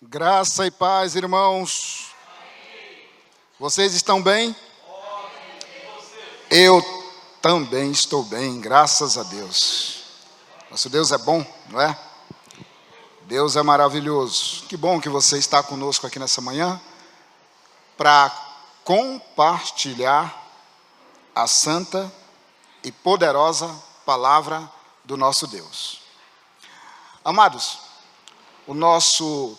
Graça e paz, irmãos. Vocês estão bem? Eu também estou bem, graças a Deus. Nosso Deus é bom, não é? Deus é maravilhoso. Que bom que você está conosco aqui nessa manhã para compartilhar a santa e poderosa palavra do nosso Deus. Amados, o nosso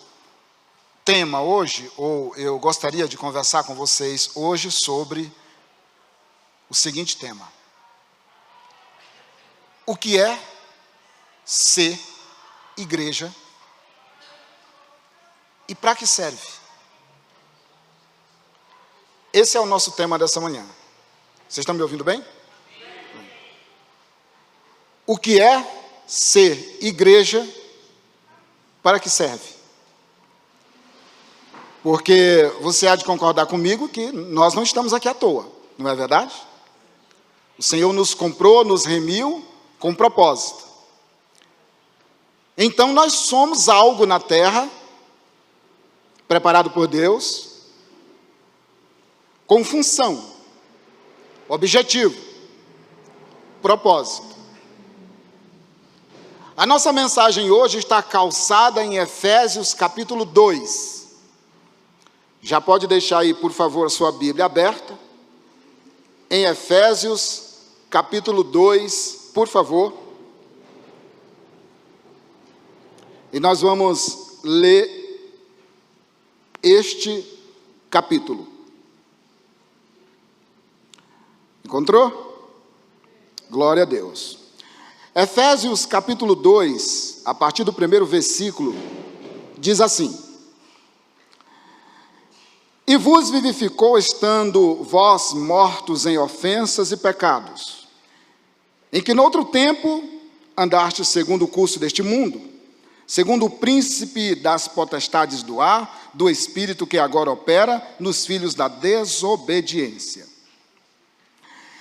tema hoje, ou eu gostaria de conversar com vocês hoje sobre o seguinte tema: o que é ser igreja e para que serve? Esse é o nosso tema dessa manhã. Vocês estão me ouvindo bem? O que é ser igreja, para que serve? Porque você há de concordar comigo que nós não estamos aqui à toa, não é verdade? O Senhor nos comprou, nos remiu com propósito. Então nós somos algo na terra, preparado por Deus, com função, objetivo, propósito. A nossa mensagem hoje está calçada em Efésios capítulo 2. Já pode deixar aí, por favor, a sua Bíblia aberta. Em Efésios capítulo 2, por favor. E nós vamos ler este capítulo. Encontrou? Glória a Deus. Efésios capítulo 2, a partir do primeiro versículo, diz assim: E vos vivificou, estando vós mortos em ofensas e pecados, em que noutro tempo andastes segundo o curso deste mundo, segundo o príncipe das potestades do ar, do espírito que agora opera nos filhos da desobediência,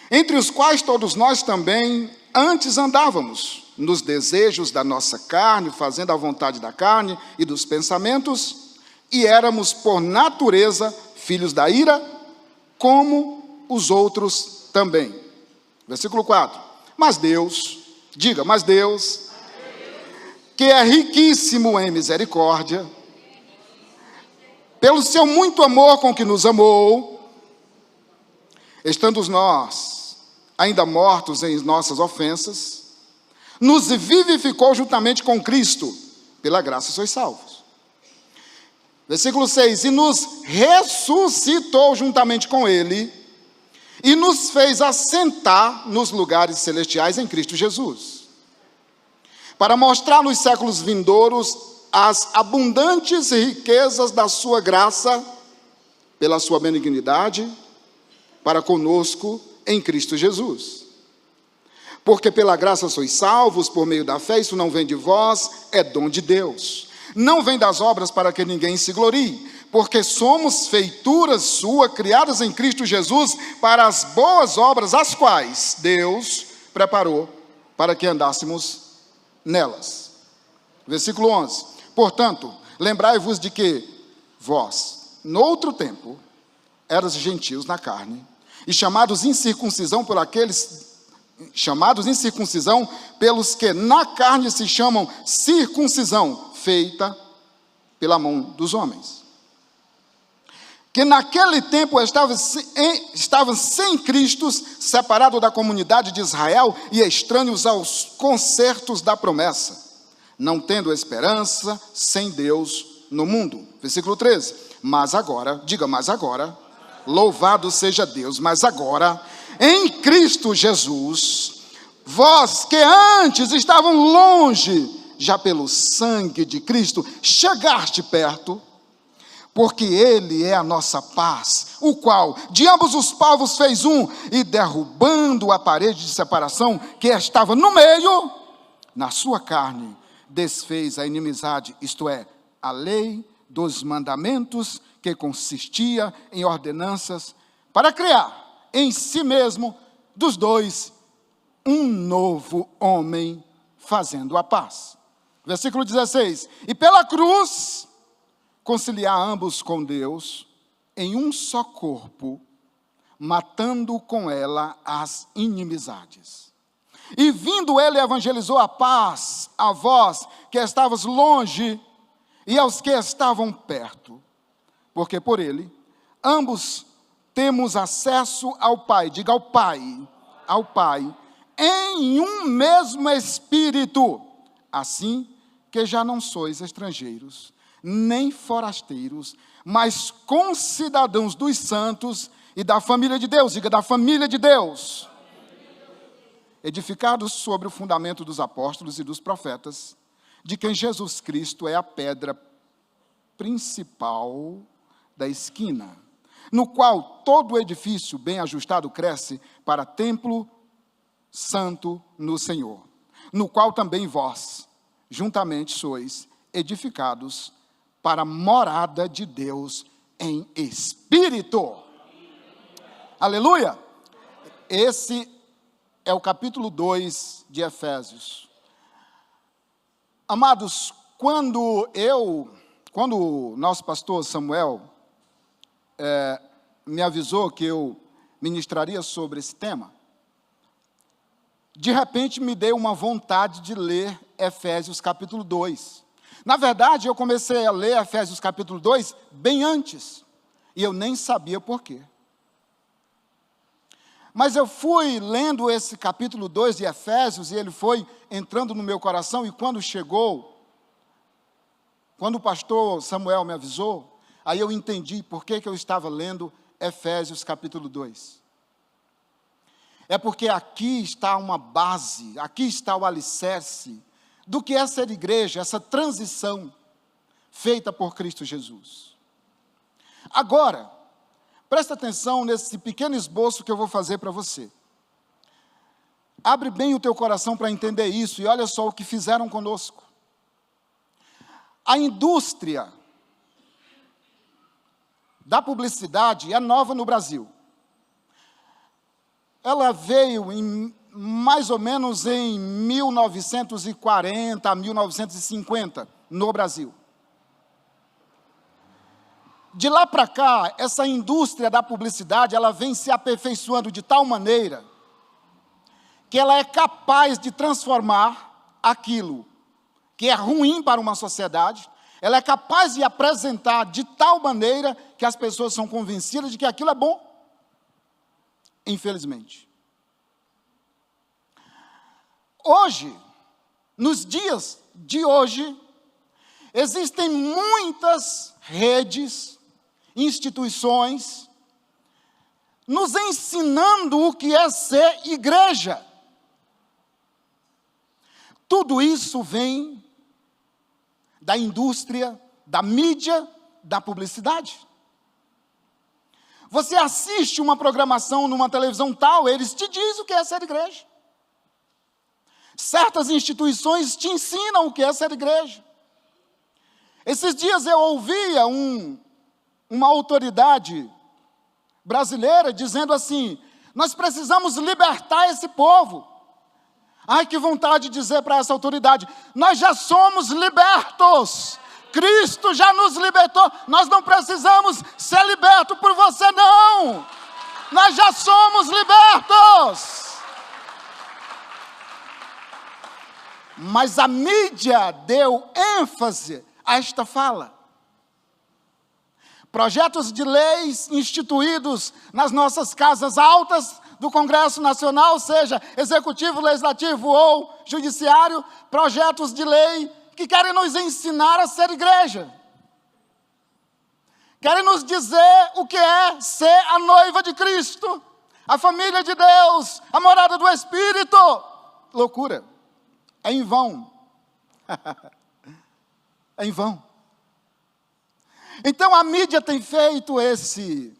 entre os quais todos nós também antes andávamos, nos desejos da nossa carne, fazendo a vontade da carne e dos pensamentos, e éramos por natureza filhos da ira, como os outros também. Versículo 4. Mas Deus, diga, mas Deus, que é riquíssimo em misericórdia, pelo seu muito amor com que nos amou, estando nós ainda mortos em nossas ofensas, nos vivificou juntamente com Cristo, pela graça sois salvos. Versículo 6, e nos ressuscitou juntamente com Ele, e nos fez assentar nos lugares celestiais em Cristo Jesus, para mostrar nos séculos vindouros as abundantes riquezas da sua graça, pela sua benignidade, para conosco em Cristo Jesus. Porque pela graça sois salvos, por meio da fé, isso não vem de vós, é dom de Deus. Não vem das obras para que ninguém se glorie, porque somos feituras sua, criadas em Cristo Jesus, para as boas obras, as quais Deus preparou para que andássemos nelas. Versículo 11. Portanto, lembrai-vos de que vós, noutro tempo, eras gentios na carne, e chamados incircuncisão por aqueles chamados incircuncisão pelos que na carne se chamam circuncisão, feita pela mão dos homens, que naquele tempo estavam sem Cristo, separados da comunidade de Israel e estranhos aos concertos da promessa, não tendo esperança, sem Deus no mundo. Versículo 13. Mas agora, diga, mas agora, louvado seja Deus, mas agora, em Cristo Jesus, vós que antes estavam longe, já pelo sangue de Cristo, chegaste perto, porque Ele é a nossa paz, o qual de ambos os povos fez um, e derrubando a parede de separação que estava no meio, na sua carne, desfez a inimizade, isto é, a lei dos mandamentos, que consistia em ordenanças, para criar em si mesmo dos dois um novo homem, fazendo a paz. Versículo 16. E pela cruz conciliar ambos com Deus em um só corpo, matando com ela as inimizades. E vindo ele evangelizou a paz a vós que estavas longe e aos que estavam perto, porque por ele ambos temos acesso ao Pai, diga ao Pai, em um mesmo Espírito, assim que já não sois estrangeiros, nem forasteiros, mas concidadãos dos santos e da família de Deus, diga da família de Deus, edificados sobre o fundamento dos apóstolos e dos profetas, de quem Jesus Cristo é a pedra principal da esquina, no qual todo o edifício bem ajustado cresce para templo santo no Senhor, no qual também vós, juntamente sois edificados para a morada de Deus em Espírito. Aleluia! Esse é o capítulo 2 de Efésios. Amados, quando o nosso pastor Samuel me avisou que eu ministraria sobre esse tema, de repente me deu uma vontade de ler Efésios capítulo 2. Na verdade, eu comecei a ler Efésios capítulo 2 bem antes, e eu nem sabia por quê. Mas eu fui lendo esse capítulo 2 de Efésios, e ele foi entrando no meu coração, e quando o pastor Samuel me avisou, aí eu entendi por que eu estava lendo Efésios capítulo 2. É porque aqui está uma base, aqui está o alicerce do que é ser igreja, essa transição feita por Cristo Jesus. Agora, presta atenção nesse pequeno esboço que eu vou fazer para você. Abre bem o teu coração para entender isso, e olha só o que fizeram conosco. A indústria da publicidade é nova no Brasil. Ela veio mais ou menos em 1940 a 1950 no Brasil. De lá para cá, essa indústria da publicidade, ela vem se aperfeiçoando de tal maneira que ela é capaz de transformar aquilo que é ruim para uma sociedade, ela é capaz de apresentar de tal maneira que as pessoas são convencidas de que aquilo é bom. Infelizmente. Hoje, nos dias de hoje, existem muitas redes, instituições, nos ensinando o que é ser igreja. Tudo isso vem da indústria, da mídia, da publicidade. Você assiste uma programação numa televisão tal, eles te dizem o que é ser igreja. Certas instituições te ensinam o que é ser igreja. Esses dias eu ouvia uma autoridade brasileira dizendo assim: nós precisamos libertar esse povo. Ai, que vontade de dizer para essa autoridade: nós já somos libertos. Cristo já nos libertou, nós não precisamos ser libertos por você, não. Nós já somos libertos. Mas a mídia deu ênfase a esta fala. Projetos de leis instituídos nas nossas casas altas do Congresso Nacional, seja executivo, legislativo ou judiciário, projetos de lei que querem nos ensinar a ser igreja. Querem nos dizer o que é ser a noiva de Cristo, a família de Deus, a morada do Espírito. Loucura. É em vão. É em vão. Então a mídia tem feito esse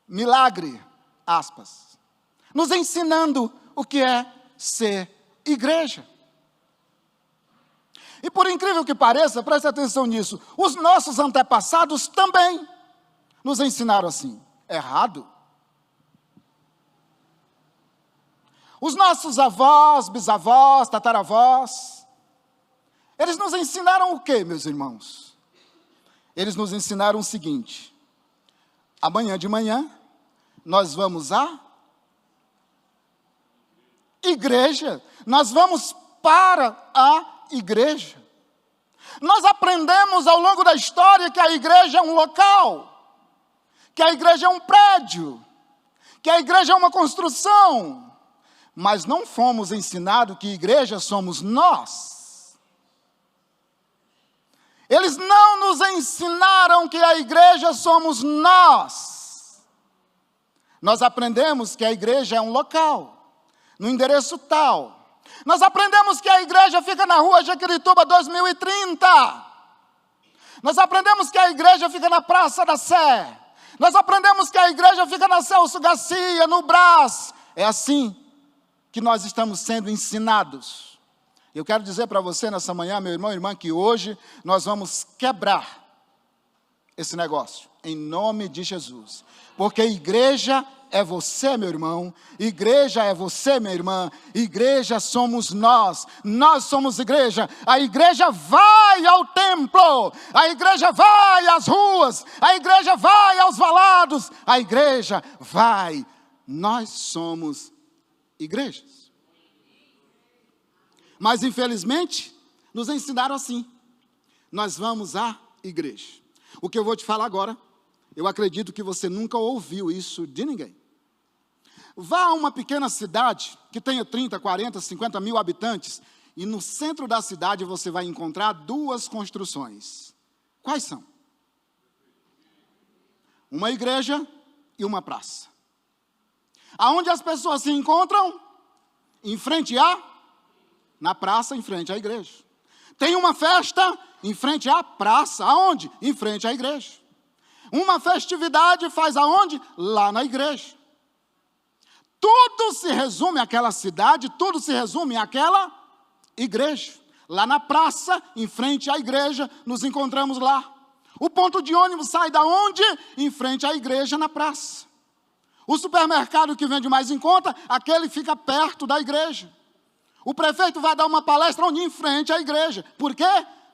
milagre, aspas, nos ensinando o que é ser igreja. E por incrível que pareça, preste atenção nisso, os nossos antepassados também nos ensinaram assim. Errado. Os nossos avós, bisavós, tataravós, eles nos ensinaram o quê, meus irmãos? eles nos ensinaram o seguinte: amanhã de manhã, nós vamos à igreja, nós vamos para a igreja. Nós aprendemos ao longo da história que a igreja é um local, que a igreja é um prédio, que a igreja é uma construção, mas não fomos ensinados que igreja somos nós. Eles não nos ensinaram que a igreja somos nós. Nós aprendemos que a igreja é um local, no endereço tal. Nós aprendemos que a igreja fica na rua Jequirituba 2030. Nós aprendemos que a igreja fica na Praça da Sé. Nós aprendemos que a igreja fica na Celso Garcia, no Brás. É assim que nós estamos sendo ensinados. Eu quero dizer para você nessa manhã, meu irmão e irmã, que hoje nós vamos quebrar esse negócio, em nome de Jesus. Porque igreja é você, meu irmão, igreja é você, minha irmã, igreja somos nós somos igreja. A igreja vai ao templo, a igreja vai às ruas, a igreja vai aos valados, a igreja vai, nós somos igrejas. Mas infelizmente, nos ensinaram assim, nós vamos à igreja. O que eu vou te falar agora, eu acredito que você nunca ouviu isso de ninguém. Vá a uma pequena cidade que tenha 30, 40, 50 mil habitantes e no centro da cidade você vai encontrar duas construções. Quais são? Uma igreja e uma praça. Aonde as pessoas se encontram? Em frente na praça, em frente à igreja. Tem uma festa em frente à praça. Aonde? Em frente à igreja. Uma festividade faz aonde? Lá na igreja. Tudo se resume àquela cidade, tudo se resume àquela igreja. Lá na praça, em frente à igreja, nos encontramos lá. O ponto de ônibus sai da onde? Em frente à igreja, na praça. O supermercado que vende mais em conta, aquele fica perto da igreja. O prefeito vai dar uma palestra onde? Em frente à igreja. Por quê?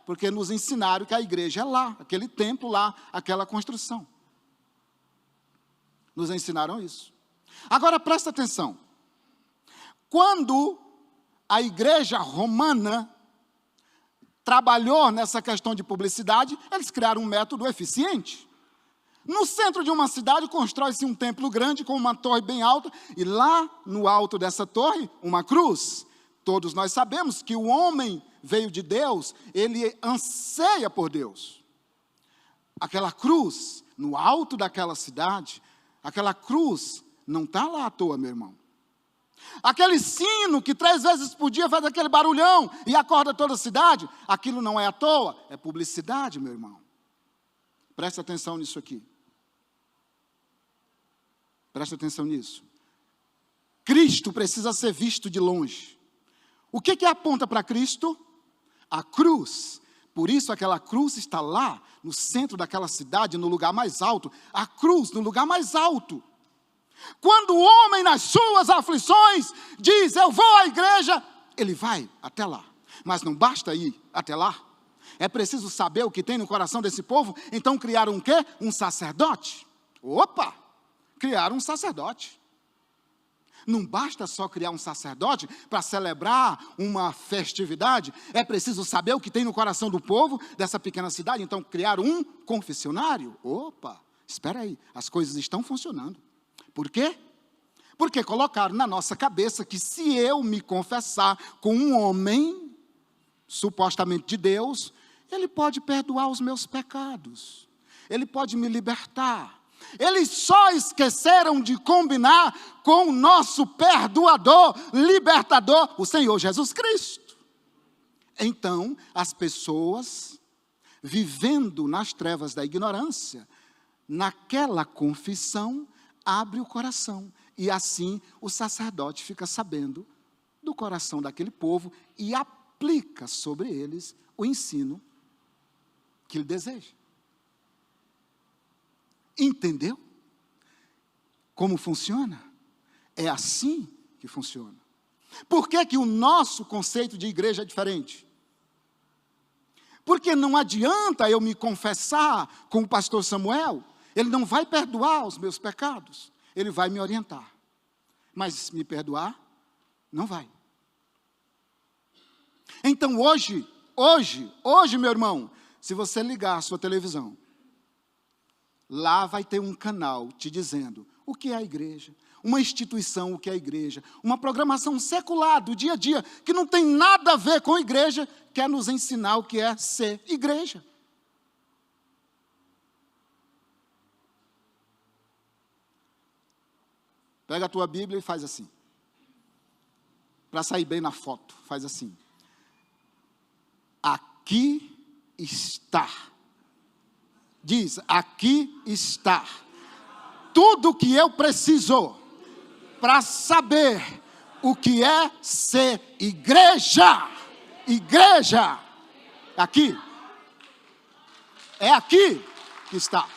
Porque nos ensinaram que a igreja é lá, aquele templo lá, aquela construção. Nos ensinaram isso. Agora presta atenção. Quando a igreja romana trabalhou nessa questão de publicidade, eles criaram um método eficiente. No centro de uma cidade constrói-se um templo grande com uma torre bem alta e lá no alto dessa torre, uma cruz. Todos nós sabemos que o homem veio de Deus, ele anseia por Deus. Aquela cruz, no alto daquela cidade, aquela cruz não está lá à toa, meu irmão. Aquele sino que 3 vezes por dia faz aquele barulhão e acorda toda a cidade, aquilo não é à toa, é publicidade, meu irmão. Presta atenção nisso aqui. Presta atenção nisso. Cristo precisa ser visto de longe. O que aponta para Cristo? A cruz. Por isso aquela cruz está lá, no centro daquela cidade, no lugar mais alto. A cruz, no lugar mais alto. Quando o homem nas suas aflições diz, eu vou à igreja, ele vai até lá. Mas não basta ir até lá. É preciso saber o que tem no coração desse povo. Então criaram um quê? Um sacerdote. Opa! Criaram um sacerdote. Não basta só criar um sacerdote para celebrar uma festividade. É preciso saber o que tem no coração do povo dessa pequena cidade. Então criaram um confessionário. Opa! Espera aí, as coisas estão funcionando. Por quê? Porque colocaram na nossa cabeça que se eu me confessar com um homem, supostamente de Deus, ele pode perdoar os meus pecados. Ele pode me libertar. Eles só esqueceram de combinar com o nosso perdoador, libertador, o Senhor Jesus Cristo. Então, as pessoas, vivendo nas trevas da ignorância, naquela confissão, abre o coração. E assim o sacerdote fica sabendo do coração daquele povo e aplica sobre eles o ensino que ele deseja. Entendeu? Como funciona? É assim que funciona. Por que o nosso conceito de igreja é diferente? Porque não adianta eu me confessar com o pastor Samuel, ele não vai perdoar os meus pecados, ele vai me orientar. Mas me perdoar, não vai. Então hoje, meu irmão, se você ligar a sua televisão, lá vai ter um canal te dizendo o que é a igreja, uma instituição, o que é a igreja, uma programação secular do dia a dia, que não tem nada a ver com a igreja, quer nos ensinar o que é ser igreja. Pega a tua Bíblia e faz assim. Para sair bem na foto, faz assim. Aqui está. Diz, aqui está. Tudo que eu preciso para saber o que é ser igreja. Igreja. Aqui. É aqui que está.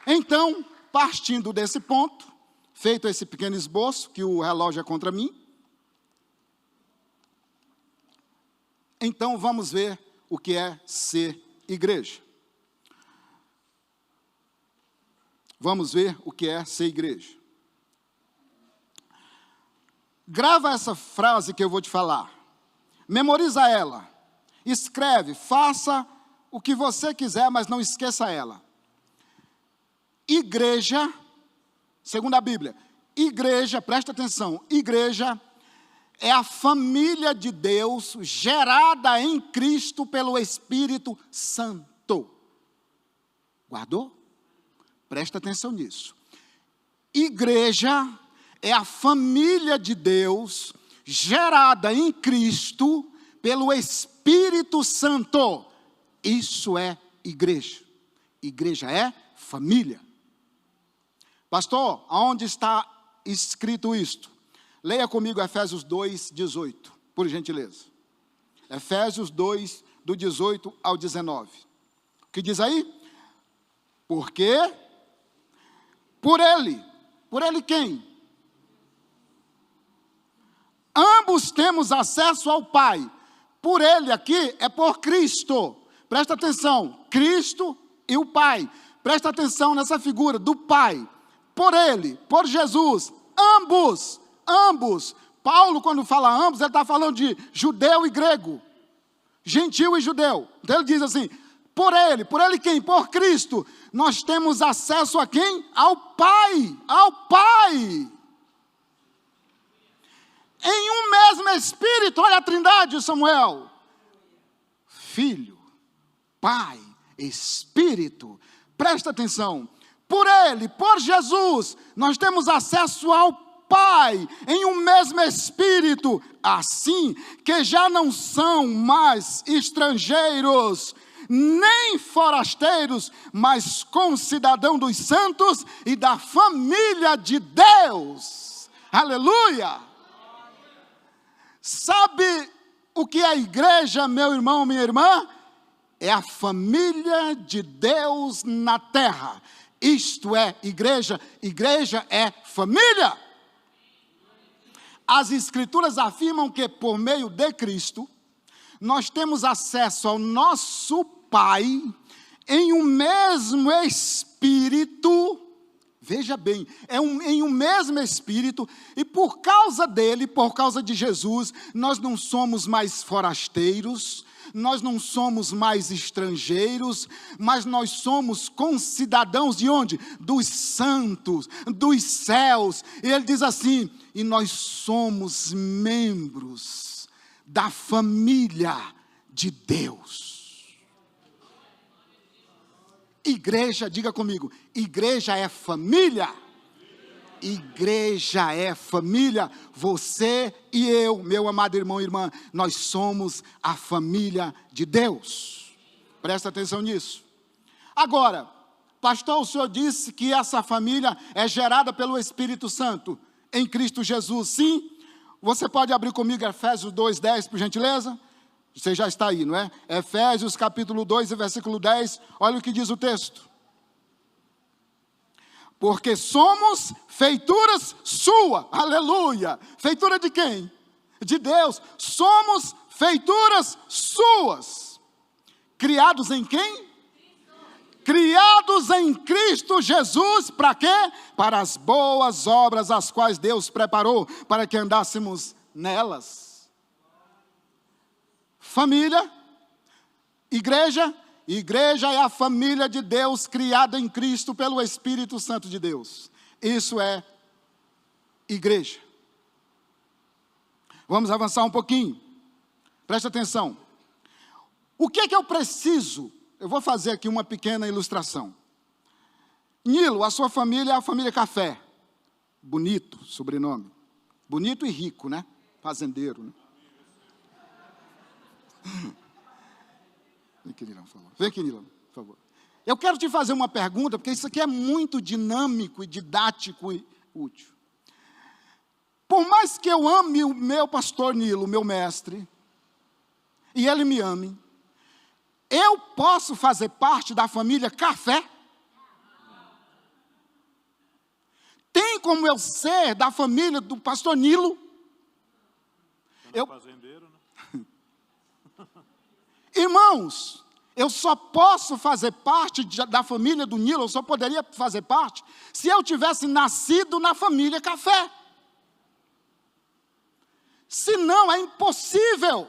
Então, partindo desse ponto, feito esse pequeno esboço, que o relógio é contra mim, então vamos ver o que é ser igreja. Vamos ver o que é ser igreja. Grava essa frase que eu vou te falar. Memoriza ela. Escreve, faça o que você quiser, mas não esqueça ela. Igreja, segundo a Bíblia, igreja, presta atenção, igreja é a família de Deus gerada em Cristo pelo Espírito Santo. Guardou? Presta atenção nisso. Igreja é a família de Deus gerada em Cristo pelo Espírito Santo. Isso é igreja. Igreja é família. Pastor, aonde está escrito isto? Leia comigo Efésios 2, 18, por gentileza. Efésios 2, do 18 ao 19. O que diz aí? Porque por ele quem? Ambos temos acesso ao Pai. Por ele aqui é por Cristo. Presta atenção, Cristo e o Pai. Presta atenção nessa figura do Pai. Por ele, por Jesus, ambos. Paulo, quando fala ambos, ele está falando de judeu e grego, gentil e judeu. Então ele diz assim, por ele quem? Por Cristo, nós temos acesso a quem? Ao Pai. Em um mesmo Espírito, olha a trindade, Samuel. Filho, Pai, Espírito. Presta atenção. Por ele, por Jesus, nós temos acesso ao Pai, em um mesmo Espírito, assim que já não são mais estrangeiros, nem forasteiros, mas concidadãos dos santos e da família de Deus. Aleluia! Sabe o que é a igreja, meu irmão, minha irmã? É a família de Deus na terra. Isto é igreja é família. As Escrituras afirmam que por meio de Cristo, nós temos acesso ao nosso Pai, em um mesmo Espírito, veja bem, em um mesmo Espírito, e por causa dele, por causa de Jesus, nós não somos mais forasteiros, nós não somos mais estrangeiros, mas nós somos concidadãos de onde? Dos santos, dos céus. E ele diz assim, e nós somos membros da família de Deus. Igreja, diga comigo, igreja é família. Igreja é família, você e eu, meu amado irmão e irmã, nós somos a família de Deus. Presta atenção nisso. Agora, pastor, o senhor disse que essa família é gerada pelo Espírito Santo em Cristo Jesus. Sim, você pode abrir comigo Efésios 2:10, por gentileza? Você já está aí, não é? Efésios capítulo 2, versículo 10, olha o que diz o texto. Porque somos feituras sua, aleluia. Feitura de quem? de Deus. Somos feituras suas. Criados em quem? Criados em Cristo Jesus, para quê? Para as boas obras, as quais Deus preparou, para que andássemos nelas. Família, igreja é a família de Deus, criada em Cristo pelo Espírito Santo de Deus. Isso é igreja. Vamos avançar um pouquinho. Presta atenção. O que é que eu preciso? Eu vou fazer aqui uma pequena ilustração. Nilo, a sua família é a família Café. Bonito sobrenome. Bonito e rico, né? Fazendeiro, né? Vem aqui, Nilão, por favor. Vem aqui, Nilão, por favor. Eu quero te fazer uma pergunta, porque isso aqui é muito dinâmico e didático e útil. Por mais que eu ame o meu pastor Nilo, meu mestre, e ele me ame, eu posso fazer parte da família Café? Tem como eu ser da família do pastor Nilo? Fazendeiro, né? Irmãos, eu só posso fazer parte da família do Nilo, eu só poderia fazer parte se eu tivesse nascido na família Café. Senão é impossível.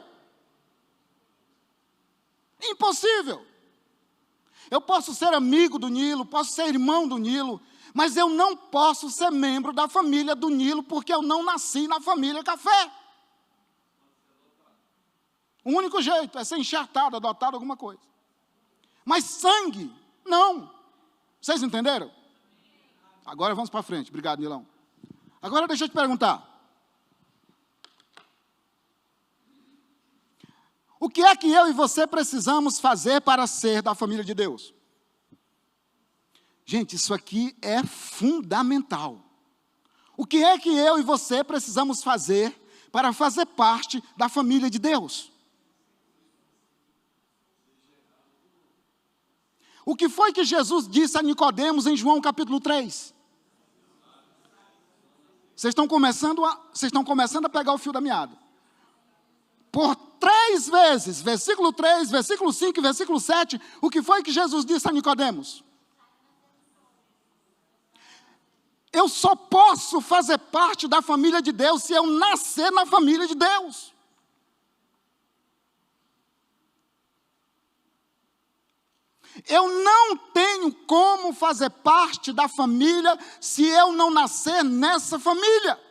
Impossível. Eu posso ser amigo do Nilo, posso ser irmão do Nilo, mas eu não posso ser membro da família do Nilo, porque eu não nasci na família Café. O único jeito é ser enxertado, adotado, alguma coisa. Mas sangue, não. Vocês entenderam? Agora vamos para frente. Obrigado, Nilão. Agora deixa eu te perguntar. O que é que eu e você precisamos fazer para ser da família de Deus? Gente, isso aqui é fundamental. O que é que eu e você precisamos fazer para fazer parte da família de Deus? O que foi que Jesus disse a Nicodemos em João capítulo 3? Vocês estão começando a pegar o fio da meada. Por 3 vezes, versículo 3, versículo 5 e versículo 7, o que foi que Jesus disse a Nicodemos? Eu só posso fazer parte da família de Deus se eu nascer na família de Deus. Eu não tenho como fazer parte da família se eu não nascer nessa família.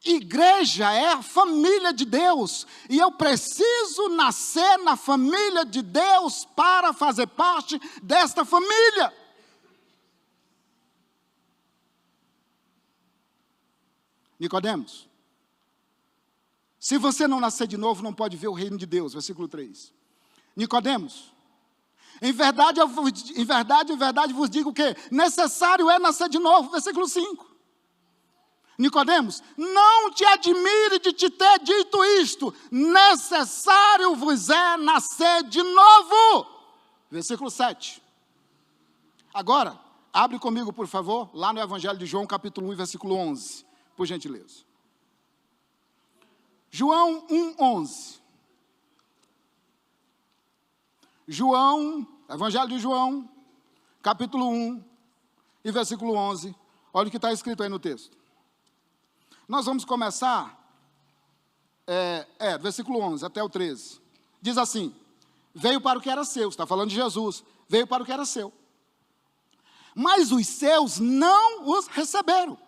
Igreja é a família de Deus, e eu preciso nascer na família de Deus para fazer parte desta família. Nicodemos, se você não nascer de novo, não pode ver o reino de Deus, versículo 3. Nicodemos, em verdade vos digo que necessário é nascer de novo, versículo 5. Nicodemos, não te admire de te ter dito isto, necessário vos é nascer de novo. Versículo 7. Agora, abre comigo, por favor, lá no Evangelho de João, capítulo 1, versículo 11, por gentileza. João 1:11. Evangelho de João, capítulo 1 e versículo 11. Olha o que está escrito aí no texto. Nós vamos começar, versículo 11 até o 13. Diz assim: veio para o que era seu, está falando de Jesus, veio para o que era seu. Mas os seus não os receberam.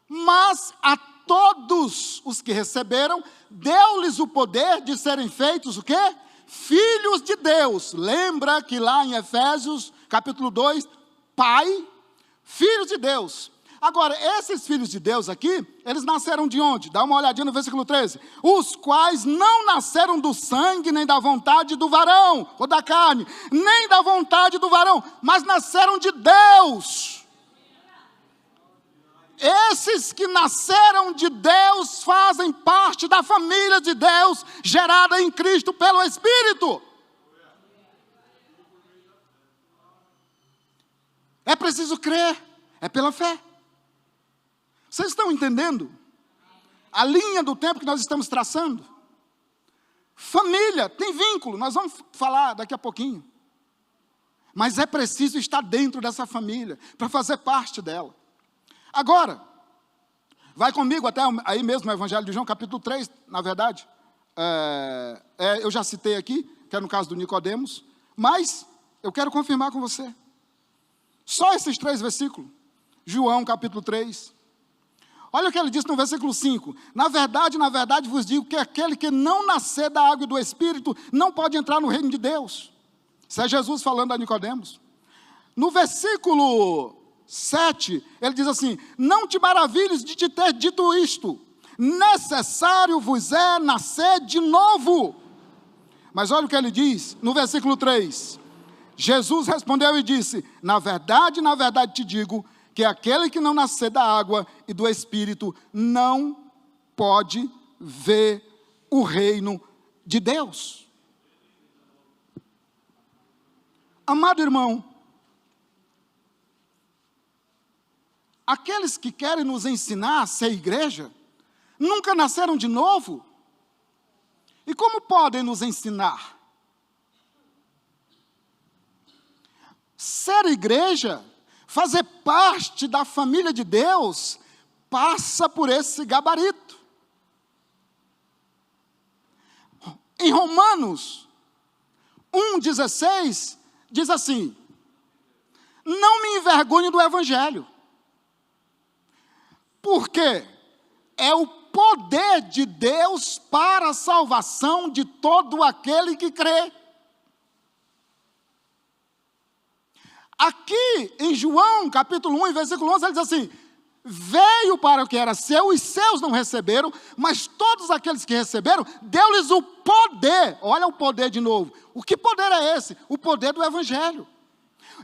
Mas a todos os que receberam, deu-lhes o poder de serem feitos o quê? Filhos de Deus. Lembra que lá em Efésios, capítulo 2, Pai, filhos de Deus. Agora, esses filhos de Deus aqui, eles nasceram de onde? Dá uma olhadinha no versículo 13. Os quais não nasceram do sangue, nem da vontade do varão, ou da carne, nem da vontade do varão, mas nasceram de Deus. Esses que nasceram de Deus fazem parte da família de Deus, gerada em Cristo pelo Espírito. É preciso crer, é pela fé. Vocês estão entendendo a linha do tempo que nós estamos traçando? Família tem vínculo, nós vamos falar daqui a pouquinho. Mas é preciso estar dentro dessa família, para fazer parte dela. Agora, vai comigo até aí mesmo no Evangelho de João, capítulo 3, na verdade. Eu já citei aqui, que é no caso do Nicodemos, mas eu quero confirmar com você. Só esses 3 versículos. João, capítulo 3. Olha o que ele diz no versículo 5. Na verdade vos digo que aquele que não nascer da água e do Espírito não pode entrar no reino de Deus. Isso é Jesus falando a Nicodemos. No versículo 7, ele diz assim: não te maravilhes de te ter dito isto, necessário vos é nascer de novo. Mas olha o que ele diz no versículo 3. Jesus respondeu e disse: na verdade te digo, que aquele que não nascer da água e do Espírito não pode ver o reino de Deus. Amado irmão, aqueles que querem nos ensinar a ser igreja, nunca nasceram de novo. E como podem nos ensinar? Ser igreja, fazer parte da família de Deus, passa por esse gabarito. Em Romanos 1,16, diz assim: não me envergonhe do Evangelho, porque é o poder de Deus para a salvação de todo aquele que crê. Aqui em João, capítulo 1, versículo 11, ele diz assim: veio para o que era seu, os seus não receberam, mas todos aqueles que receberam, deu-lhes o poder. Olha o poder de novo. O que poder é esse? O poder do Evangelho.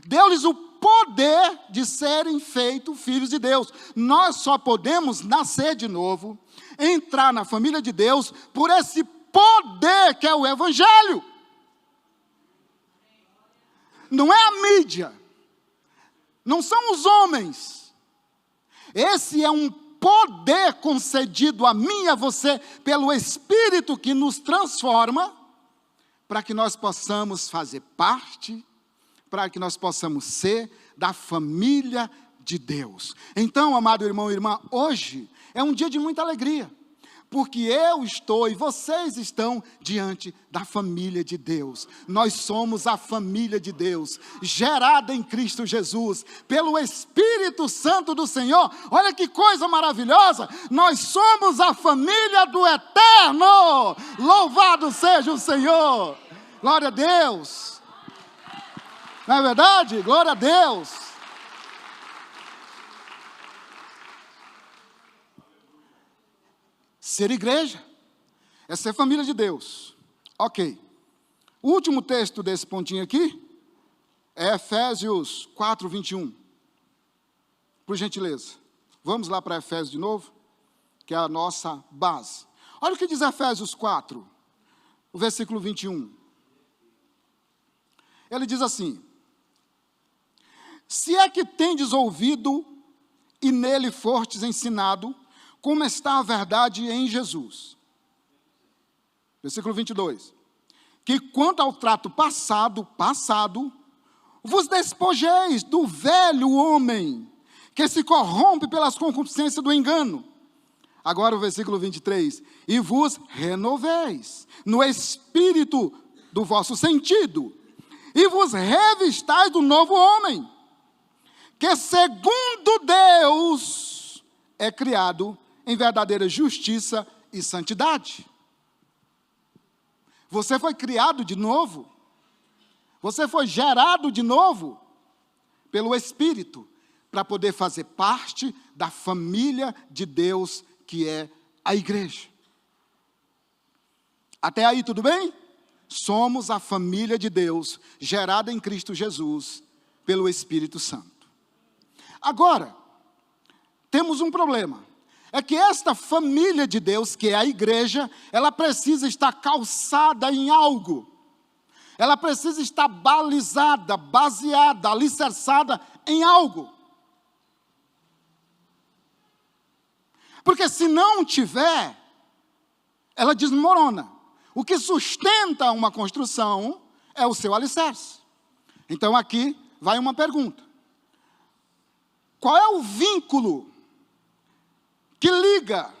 Deu-lhes o poder de serem feitos filhos de Deus. Nós só podemos nascer de novo, entrar na família de Deus, por esse poder que é o Evangelho. Não é a mídia, não são os homens. Esse é um poder concedido a mim e a você pelo Espírito que nos transforma, para que nós possamos fazer parte, para que nós possamos ser da família de Deus. Então, amado irmão e irmã, hoje é um dia de muita alegria, porque eu estou e vocês estão diante da família de Deus. Nós somos a família de Deus, gerada em Cristo Jesus, pelo Espírito Santo do Senhor. Olha que coisa maravilhosa, nós somos a família do Eterno. Louvado seja o Senhor. Glória a Deus. Não é verdade? Glória a Deus. Ser igreja é ser família de Deus. Ok. O último texto desse pontinho aqui é Efésios 4, 21. Por gentileza. Vamos lá para Efésios de novo, que é a nossa base. Olha o que diz Efésios 4, o versículo 21. Ele diz assim: se é que tendes ouvido e nele fortes ensinado, como está a verdade em Jesus. Versículo 22. Que quanto ao trato passado, vos despojeis do velho homem, que se corrompe pelas concupiscências do engano. Agora o versículo 23. E vos renoveis no espírito do vosso sentido, e vos revistais do novo homem, que segundo Deus é criado em verdadeira justiça e santidade. Você foi criado de novo. Você foi gerado de novo pelo Espírito, para poder fazer parte da família de Deus, que é a igreja. Até aí tudo bem? Somos a família de Deus, gerada em Cristo Jesus, pelo Espírito Santo. Agora, temos um problema. É que esta família de Deus, que é a igreja, ela precisa estar calçada em algo. Ela precisa estar balizada, baseada, alicerçada em algo. Porque se não tiver, ela desmorona. O que sustenta uma construção é o seu alicerce. Então aqui vai uma pergunta. Qual é o vínculo que liga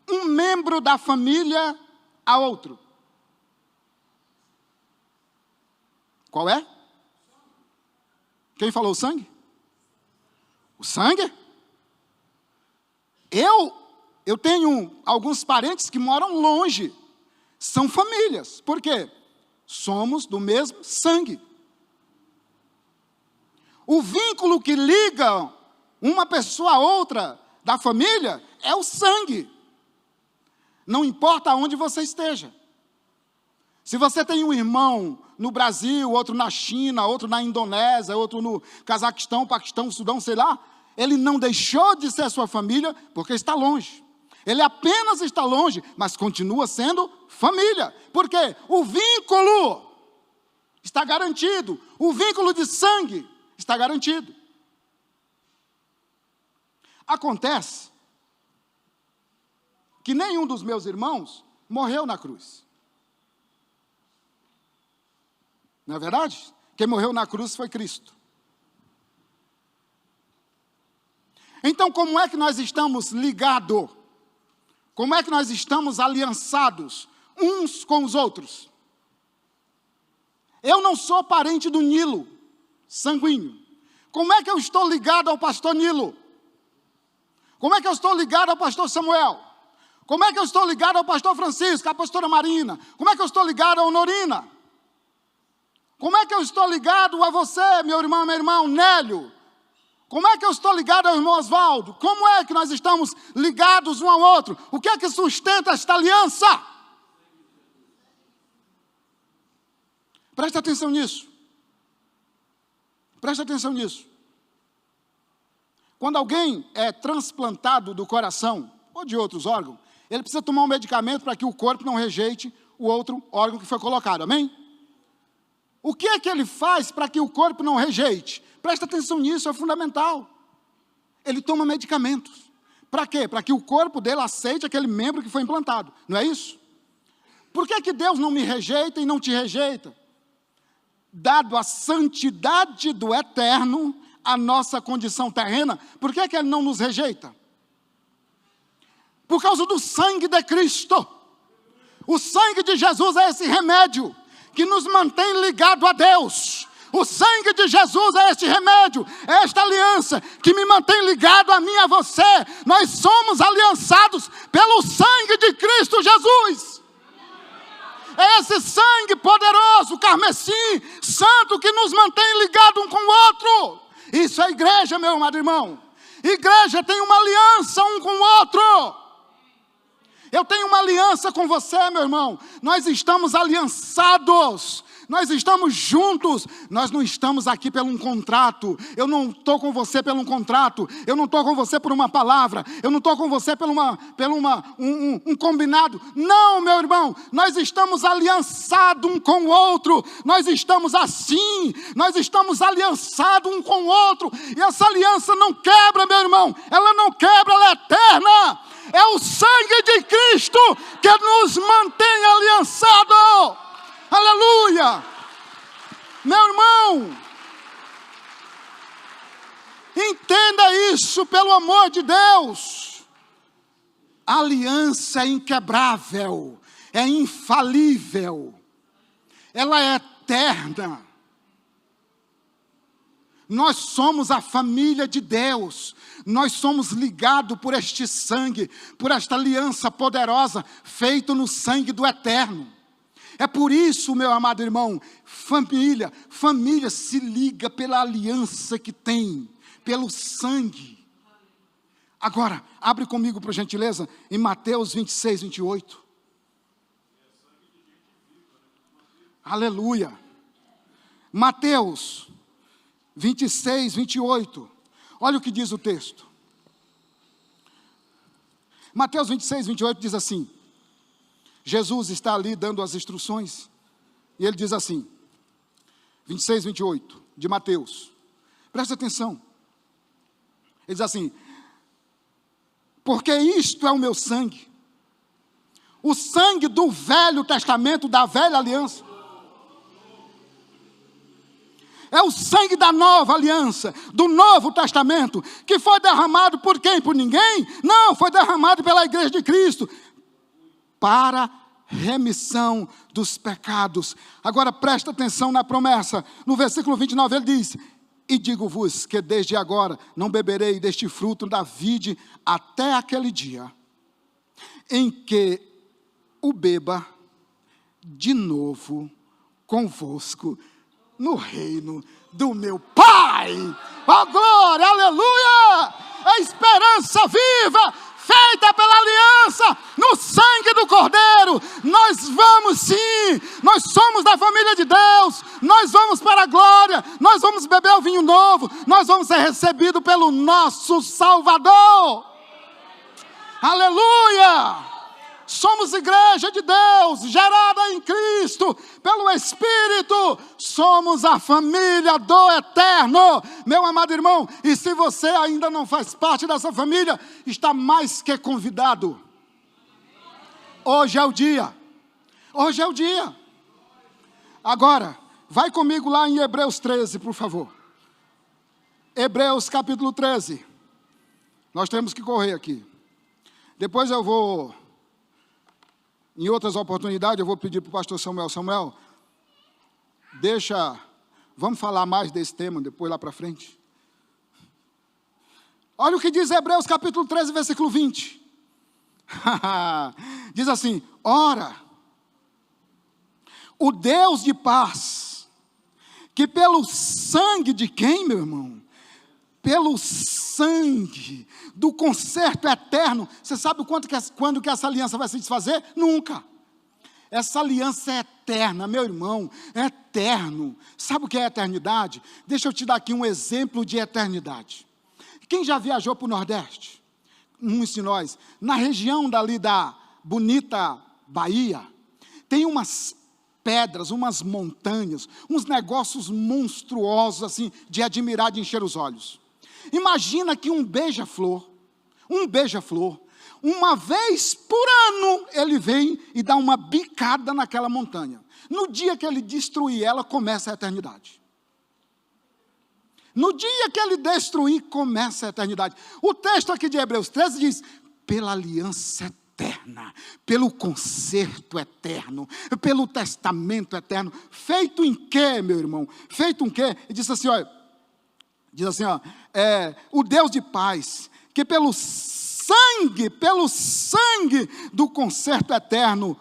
um membro da família a outro? Qual é? Quem falou o sangue? O sangue? Eu tenho alguns parentes que moram longe. São famílias. Por quê? Somos do mesmo sangue. O vínculo que liga uma pessoa a outra da família é o sangue. Não importa onde você esteja. Se você tem um irmão no Brasil, outro na China, outro na Indonésia, outro no Cazaquistão, Paquistão, Sudão, sei lá, ele não deixou de ser sua família porque está longe. Ele apenas está longe, mas continua sendo família. Por quê? O vínculo está garantido. O vínculo de sangue está garantido. Acontece que nenhum dos meus irmãos morreu na cruz. Não é verdade? Quem morreu na cruz foi Cristo. Então, como é que nós estamos ligados? Como é que nós estamos aliançados uns com os outros? Eu não sou parente do Nilo, sanguíneo. Como é que eu estou ligado ao pastor Nilo? Como é que eu estou ligado ao pastor Samuel? Como é que eu estou ligado ao pastor Francisco, à pastora Marina? Como é que eu estou ligado a Honorina? Como é que eu estou ligado a você, meu irmão, Nélio? Como é que eu estou ligado ao irmão Osvaldo? Como é que nós estamos ligados um ao outro? O que é que sustenta esta aliança? Presta atenção nisso. Presta atenção nisso. Quando alguém é transplantado do coração ou de outros órgãos, ele precisa tomar um medicamento para que o corpo não rejeite o outro órgão que foi colocado, amém? O que é que ele faz para que o corpo não rejeite? Presta atenção nisso, é fundamental. Ele toma medicamentos. Para quê? Para que o corpo dele aceite aquele membro que foi implantado. Não é isso? Por que Deus não me rejeita e não te rejeita? Dado a santidade do eterno, a nossa condição terrena, por que Ele não nos rejeita? Por causa do sangue de Cristo. O sangue de Jesus é esse remédio que nos mantém ligado a Deus. O sangue de Jesus é este remédio, é esta aliança que me mantém ligado a mim e a você. Nós somos aliançados pelo sangue de Cristo Jesus. É esse sangue poderoso, carmesim, santo, que nos mantém ligado um com o outro. Isso é igreja, meu amado irmão. Igreja tem uma aliança um com o outro. Eu tenho uma aliança com você, meu irmão. Nós estamos aliançados. Nós estamos juntos. Nós não estamos aqui por um contrato. Eu não estou com você por um contrato. Eu não estou com você por uma palavra. Eu não estou com você por um combinado. Não, meu irmão. Nós estamos aliançados um com o outro. Nós estamos assim. Nós estamos aliançados um com o outro. E essa aliança não quebra, meu irmão. Ela não quebra, ela é eterna. É o sangue de Cristo que nos mantém aliançados. Aleluia! Meu irmão, entenda isso pelo amor de Deus. A aliança é inquebrável, é infalível, ela é eterna. Nós somos a família de Deus, nós somos ligados por este sangue, por esta aliança poderosa, feita no sangue do eterno. É por isso, meu amado irmão, família se liga pela aliança que tem, pelo sangue. Agora, abre comigo, por gentileza, em Mateus 26, 28. Aleluia. Mateus 26, 28. Olha o que diz o texto. Mateus 26, 28 diz assim. Jesus está ali dando as instruções, e ele diz assim, 26, 28, de Mateus, presta atenção, ele diz assim, porque isto é o meu sangue. O sangue do Velho Testamento, da velha aliança. É o sangue da nova aliança, do Novo Testamento, que foi derramado por quem? Por ninguém? Não, foi derramado pela igreja de Cristo, para remissão dos pecados. Agora presta atenção na promessa, no versículo 29 ele diz: e digo-vos que desde agora não beberei deste fruto da vide até aquele dia em que o beba de novo convosco no reino do meu Pai. Oh glória, aleluia! A esperança viva, feita pela aliança, no sangue do Cordeiro. Nós vamos sim, nós somos da família de Deus, nós vamos para a glória, nós vamos beber o vinho novo, nós vamos ser recebidos pelo nosso Salvador. Aleluia! Somos igreja de Deus, gerada em Cristo, pelo Espírito, somos a família do Eterno, meu amado irmão, e se você ainda não faz parte dessa família, está mais que convidado. Hoje é o dia, hoje é o dia. Agora, vai comigo lá em Hebreus 13, por favor. Hebreus capítulo 13, nós temos que correr aqui, depois eu vou... Em outras oportunidades, eu vou pedir para o pastor Samuel, vamos falar mais desse tema depois lá para frente. Olha o que diz Hebreus capítulo 13, versículo 20. Diz assim: ora, o Deus de paz, que pelo sangue de quem, meu irmão? Pelo sangue do concerto eterno. Você sabe quando que essa aliança vai se desfazer? Nunca. Essa aliança é eterna, meu irmão, é eterno. Sabe o que é eternidade? Deixa eu te dar aqui um exemplo de eternidade. Quem já viajou para o Nordeste? Muitos de nós. Na região dali da bonita Bahia, tem umas pedras, umas montanhas, uns negócios monstruosos assim, de admirar, de encher os olhos. Imagina que um beija-flor, uma vez por ano, ele vem e dá uma bicada naquela montanha. No dia que ele destruir ela, começa a eternidade. No dia que ele destruir, começa a eternidade. O texto aqui de Hebreus 13 diz: pela aliança eterna, pelo concerto eterno, pelo testamento eterno. Feito em quê, meu irmão? Feito em quê? Ele diz assim, olha, o Deus de paz, que pelo sangue do concerto eterno,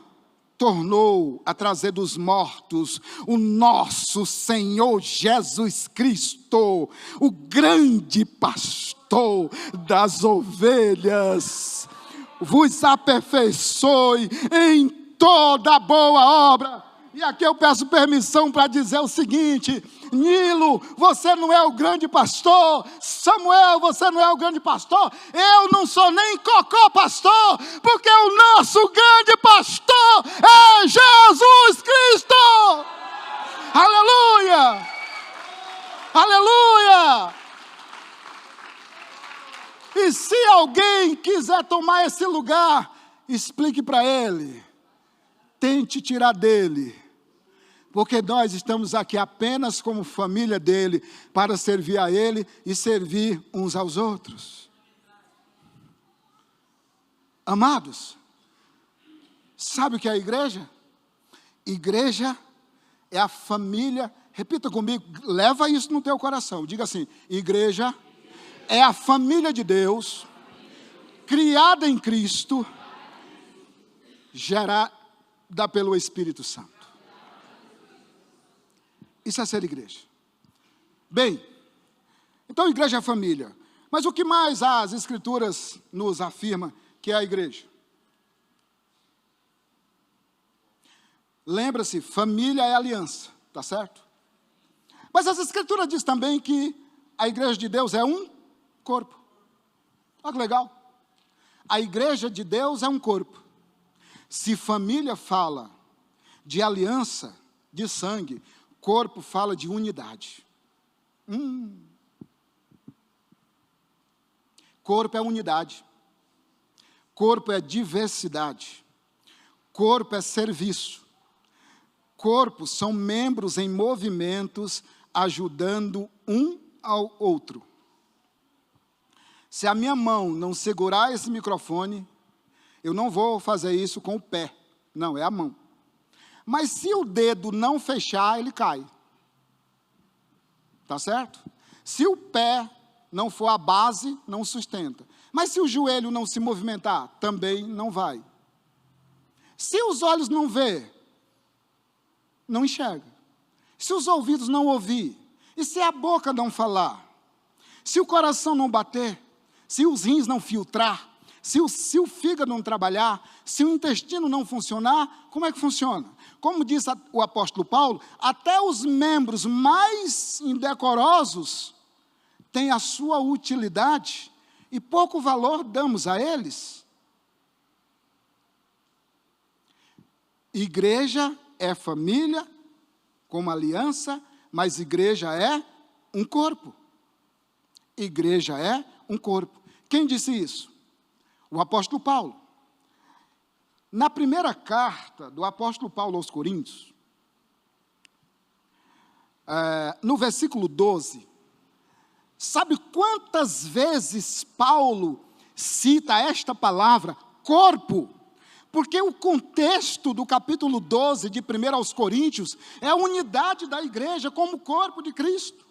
tornou a trazer dos mortos o nosso Senhor Jesus Cristo, o grande pastor das ovelhas, vos aperfeiçoe em toda boa obra. E aqui eu peço permissão para dizer o seguinte: Nilo, você não é o grande pastor. Samuel, você não é o grande pastor. Eu não sou nem cocô pastor, porque o nosso grande pastor é Jesus Cristo. Aleluia! Aleluia! E se alguém quiser tomar esse lugar, explique para ele, tente tirar dele, porque nós estamos aqui apenas como família dele, para servir a ele e servir uns aos outros. Amados, sabe o que é a igreja? Igreja é a família, repita comigo, leva isso no teu coração, diga assim: igreja é a família de Deus, criada em Cristo, gerada pelo Espírito Santo. Isso é ser igreja. Bem, então igreja é família. Mas o que mais as Escrituras nos afirmam que é a igreja? Lembra-se, família é aliança, tá certo? Mas as Escrituras dizem também que a igreja de Deus é um corpo. Olha que legal. A igreja de Deus é um corpo. Se família fala de aliança, de sangue, corpo fala de unidade. Corpo é unidade. Corpo é diversidade. Corpo é serviço. Corpo são membros em movimentos ajudando um ao outro. Se a minha mão não segurar esse microfone, eu não vou fazer isso com o pé. Não, é a mão. Mas se o dedo não fechar, ele cai. Tá certo? Se o pé não for a base, não sustenta. Mas se o joelho não se movimentar, também não vai. Se os olhos não ver, não enxerga. Se os ouvidos não ouvir, e se a boca não falar, se o coração não bater, se os rins não filtrar, se o fígado não trabalhar, se o intestino não funcionar, como é que funciona? Como diz o apóstolo Paulo, até os membros mais indecorosos têm a sua utilidade e pouco valor damos a eles. Igreja é família, como aliança, mas igreja é um corpo. Igreja é um corpo. Quem disse isso? O apóstolo Paulo. Na primeira carta do apóstolo Paulo aos Coríntios, no versículo 12, sabe quantas vezes Paulo cita esta palavra, corpo? Porque o contexto do capítulo 12 de 1 aos Coríntios é a unidade da igreja como corpo de Cristo.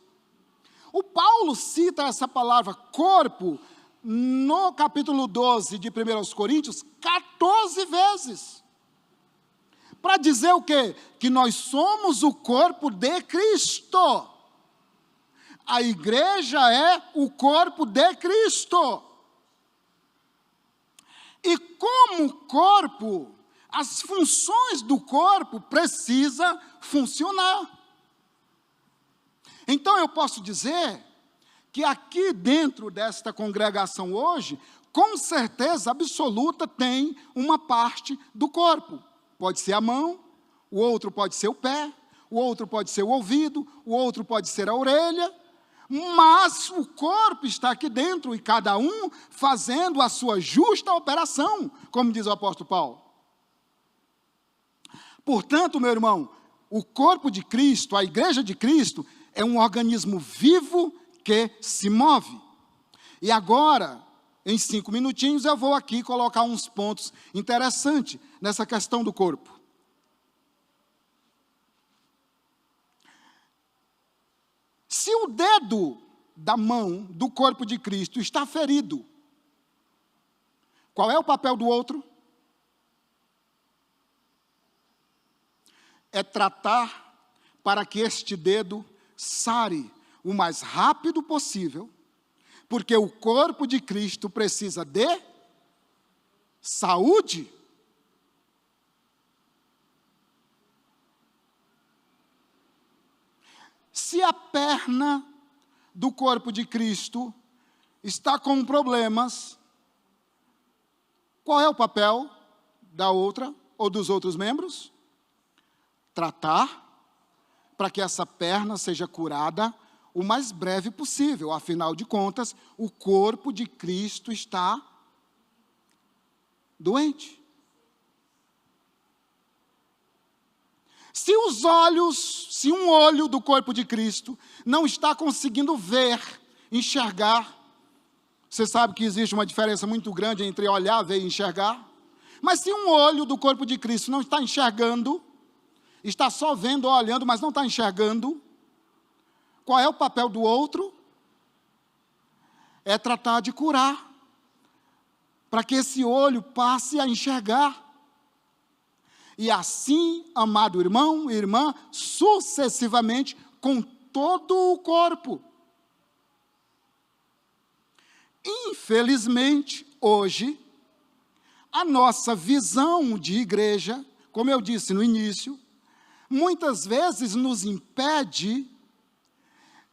O Paulo cita essa palavra corpo no capítulo 12 de 1 aos Coríntios 14 vezes. Para dizer o quê? Que nós somos o corpo de Cristo. A igreja é o corpo de Cristo. E como corpo, as funções do corpo precisam funcionar. Então eu posso dizer que aqui dentro desta congregação hoje, com certeza absoluta tem uma parte do corpo. Pode ser a mão, o outro pode ser o pé, o outro pode ser o ouvido, o outro pode ser a orelha, mas o corpo está aqui dentro e cada um fazendo a sua justa operação, como diz o apóstolo Paulo. Portanto, meu irmão, o corpo de Cristo, a igreja de Cristo, é um organismo vivo que se move. E agora, em 5 minutinhos, eu vou aqui colocar uns pontos interessantes nessa questão do corpo. Se o dedo da mão do corpo de Cristo está ferido, qual é o papel do outro? É tratar para que este dedo sare o mais rápido possível, porque o corpo de Cristo precisa de saúde. Se a perna do corpo de Cristo está com problemas, qual é o papel da outra ou dos outros membros? Tratar para que essa perna seja curada o mais breve possível. Afinal de contas, o corpo de Cristo está doente. Se um olho do corpo de Cristo não está conseguindo ver, enxergar, você sabe que existe uma diferença muito grande entre olhar, ver e enxergar. Mas se um olho do corpo de Cristo não está enxergando, está só vendo, olhando, mas não está enxergando, qual é o papel do outro? É tratar de curar, para que esse olho passe a enxergar. E assim, amado irmão e irmã, sucessivamente, com todo o corpo. Infelizmente, hoje, a nossa visão de igreja, como eu disse no início, muitas vezes nos impede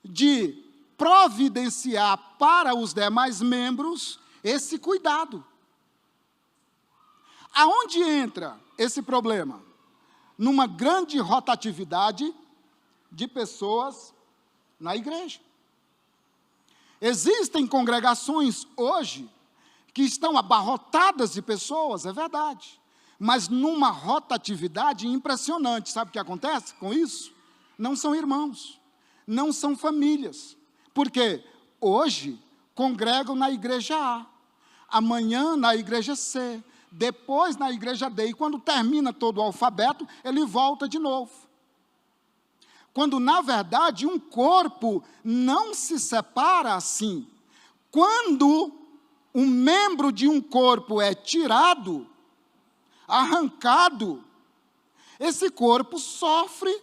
de providenciar para os demais membros esse cuidado. Aonde entra esse problema? Numa grande rotatividade de pessoas na igreja. Existem congregações hoje que estão abarrotadas de pessoas, é verdade. Mas numa rotatividade impressionante. Sabe o que acontece com isso? Não são irmãos, não são famílias. Porque hoje congregam na igreja A, amanhã na igreja C, depois na igreja D, e quando termina todo o alfabeto, ele volta de novo. Quando, na verdade, um corpo não se separa assim. Quando um membro de um corpo é tirado, arrancado, esse corpo sofre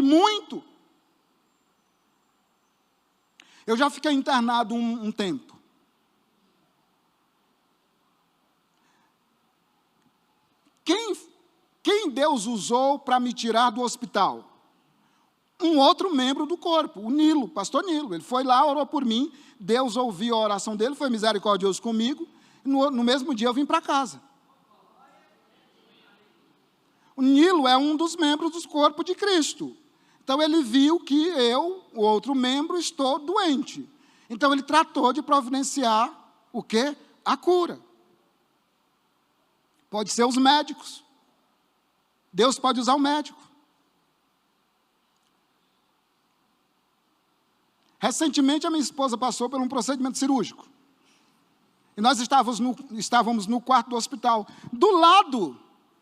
muito. Eu já fiquei internado um tempo. Quem Deus usou para me tirar do hospital? Um outro membro do corpo, o Nilo, pastor Nilo. Ele foi lá, orou por mim, Deus ouviu a oração dele, foi misericordioso comigo, e no mesmo dia eu vim para casa. O Nilo é um dos membros do corpo de Cristo. Então ele viu que eu, o outro membro, estou doente. Então ele tratou de providenciar o quê? A cura. Pode ser os médicos. Deus pode usar o médico. Recentemente a minha esposa passou por um procedimento cirúrgico. E nós estávamos no quarto do hospital. Do lado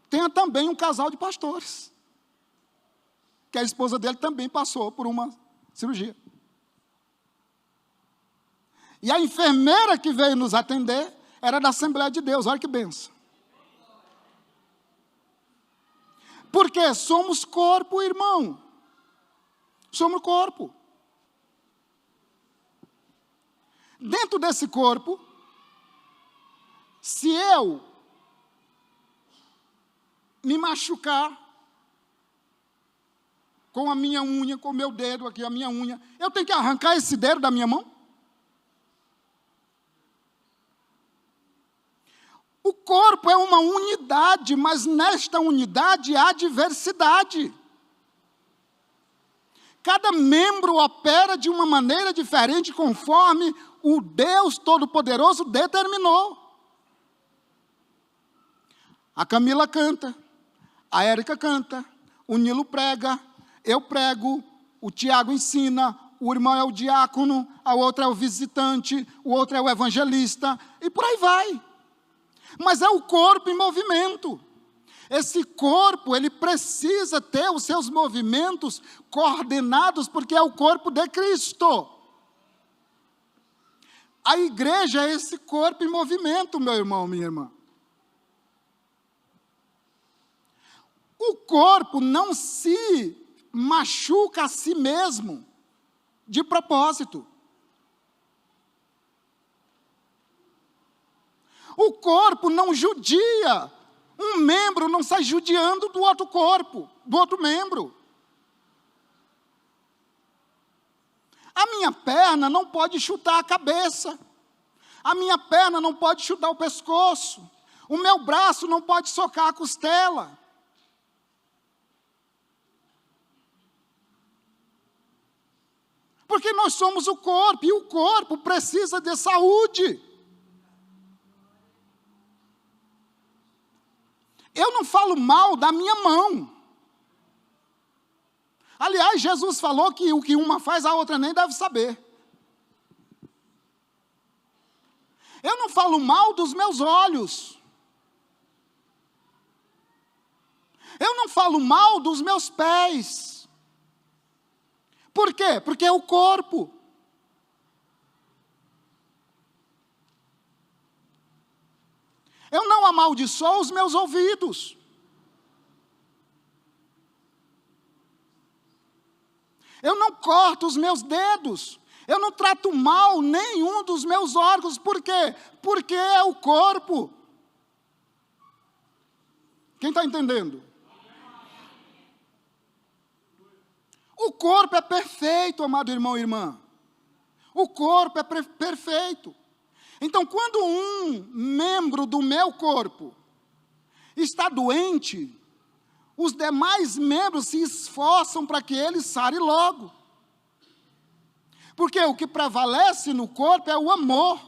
tem também um casal de pastores. Que a esposa dele também passou por uma cirurgia. E a enfermeira que veio nos atender era da Assembleia de Deus, olha que benção. Porque somos corpo, irmão. Somos corpo. Dentro desse corpo, se eu me machucar com a minha unha, com o meu dedo aqui, a minha unha, eu tenho que arrancar esse dedo da minha mão? O corpo é uma unidade, mas nesta unidade há diversidade. Cada membro opera de uma maneira diferente, conforme o Deus Todo-Poderoso determinou. A Camila canta, a Érica canta, o Nilo prega, eu prego, o Tiago ensina, o irmão é o diácono, a outra é o visitante, o outro é o evangelista, e por aí vai. Mas é o corpo em movimento. Esse corpo, ele precisa ter os seus movimentos coordenados, porque é o corpo de Cristo. A igreja é esse corpo em movimento, meu irmão, minha irmã. O corpo não se machuca a si mesmo, de propósito. O corpo não judia. Um membro não sai judiando do outro corpo, do outro membro. A minha perna não pode chutar a cabeça. A minha perna não pode chutar o pescoço. O meu braço não pode socar a costela. Porque nós somos o corpo, e o corpo precisa de saúde. Eu não falo mal da minha mão. Aliás, Jesus falou que o que uma faz, a outra nem deve saber. Eu não falo mal dos meus olhos. Eu não falo mal dos meus pés. Por quê? Porque é o corpo. Eu não amaldiçoo os meus ouvidos. Eu não corto os meus dedos. Eu não trato mal nenhum dos meus órgãos. Por quê? Porque é o corpo. Quem está entendendo? O corpo é perfeito, amado irmão e irmã. O corpo é perfeito. Então, quando um membro do meu corpo está doente, os demais membros se esforçam para que ele sare logo. Porque o que prevalece no corpo é o amor.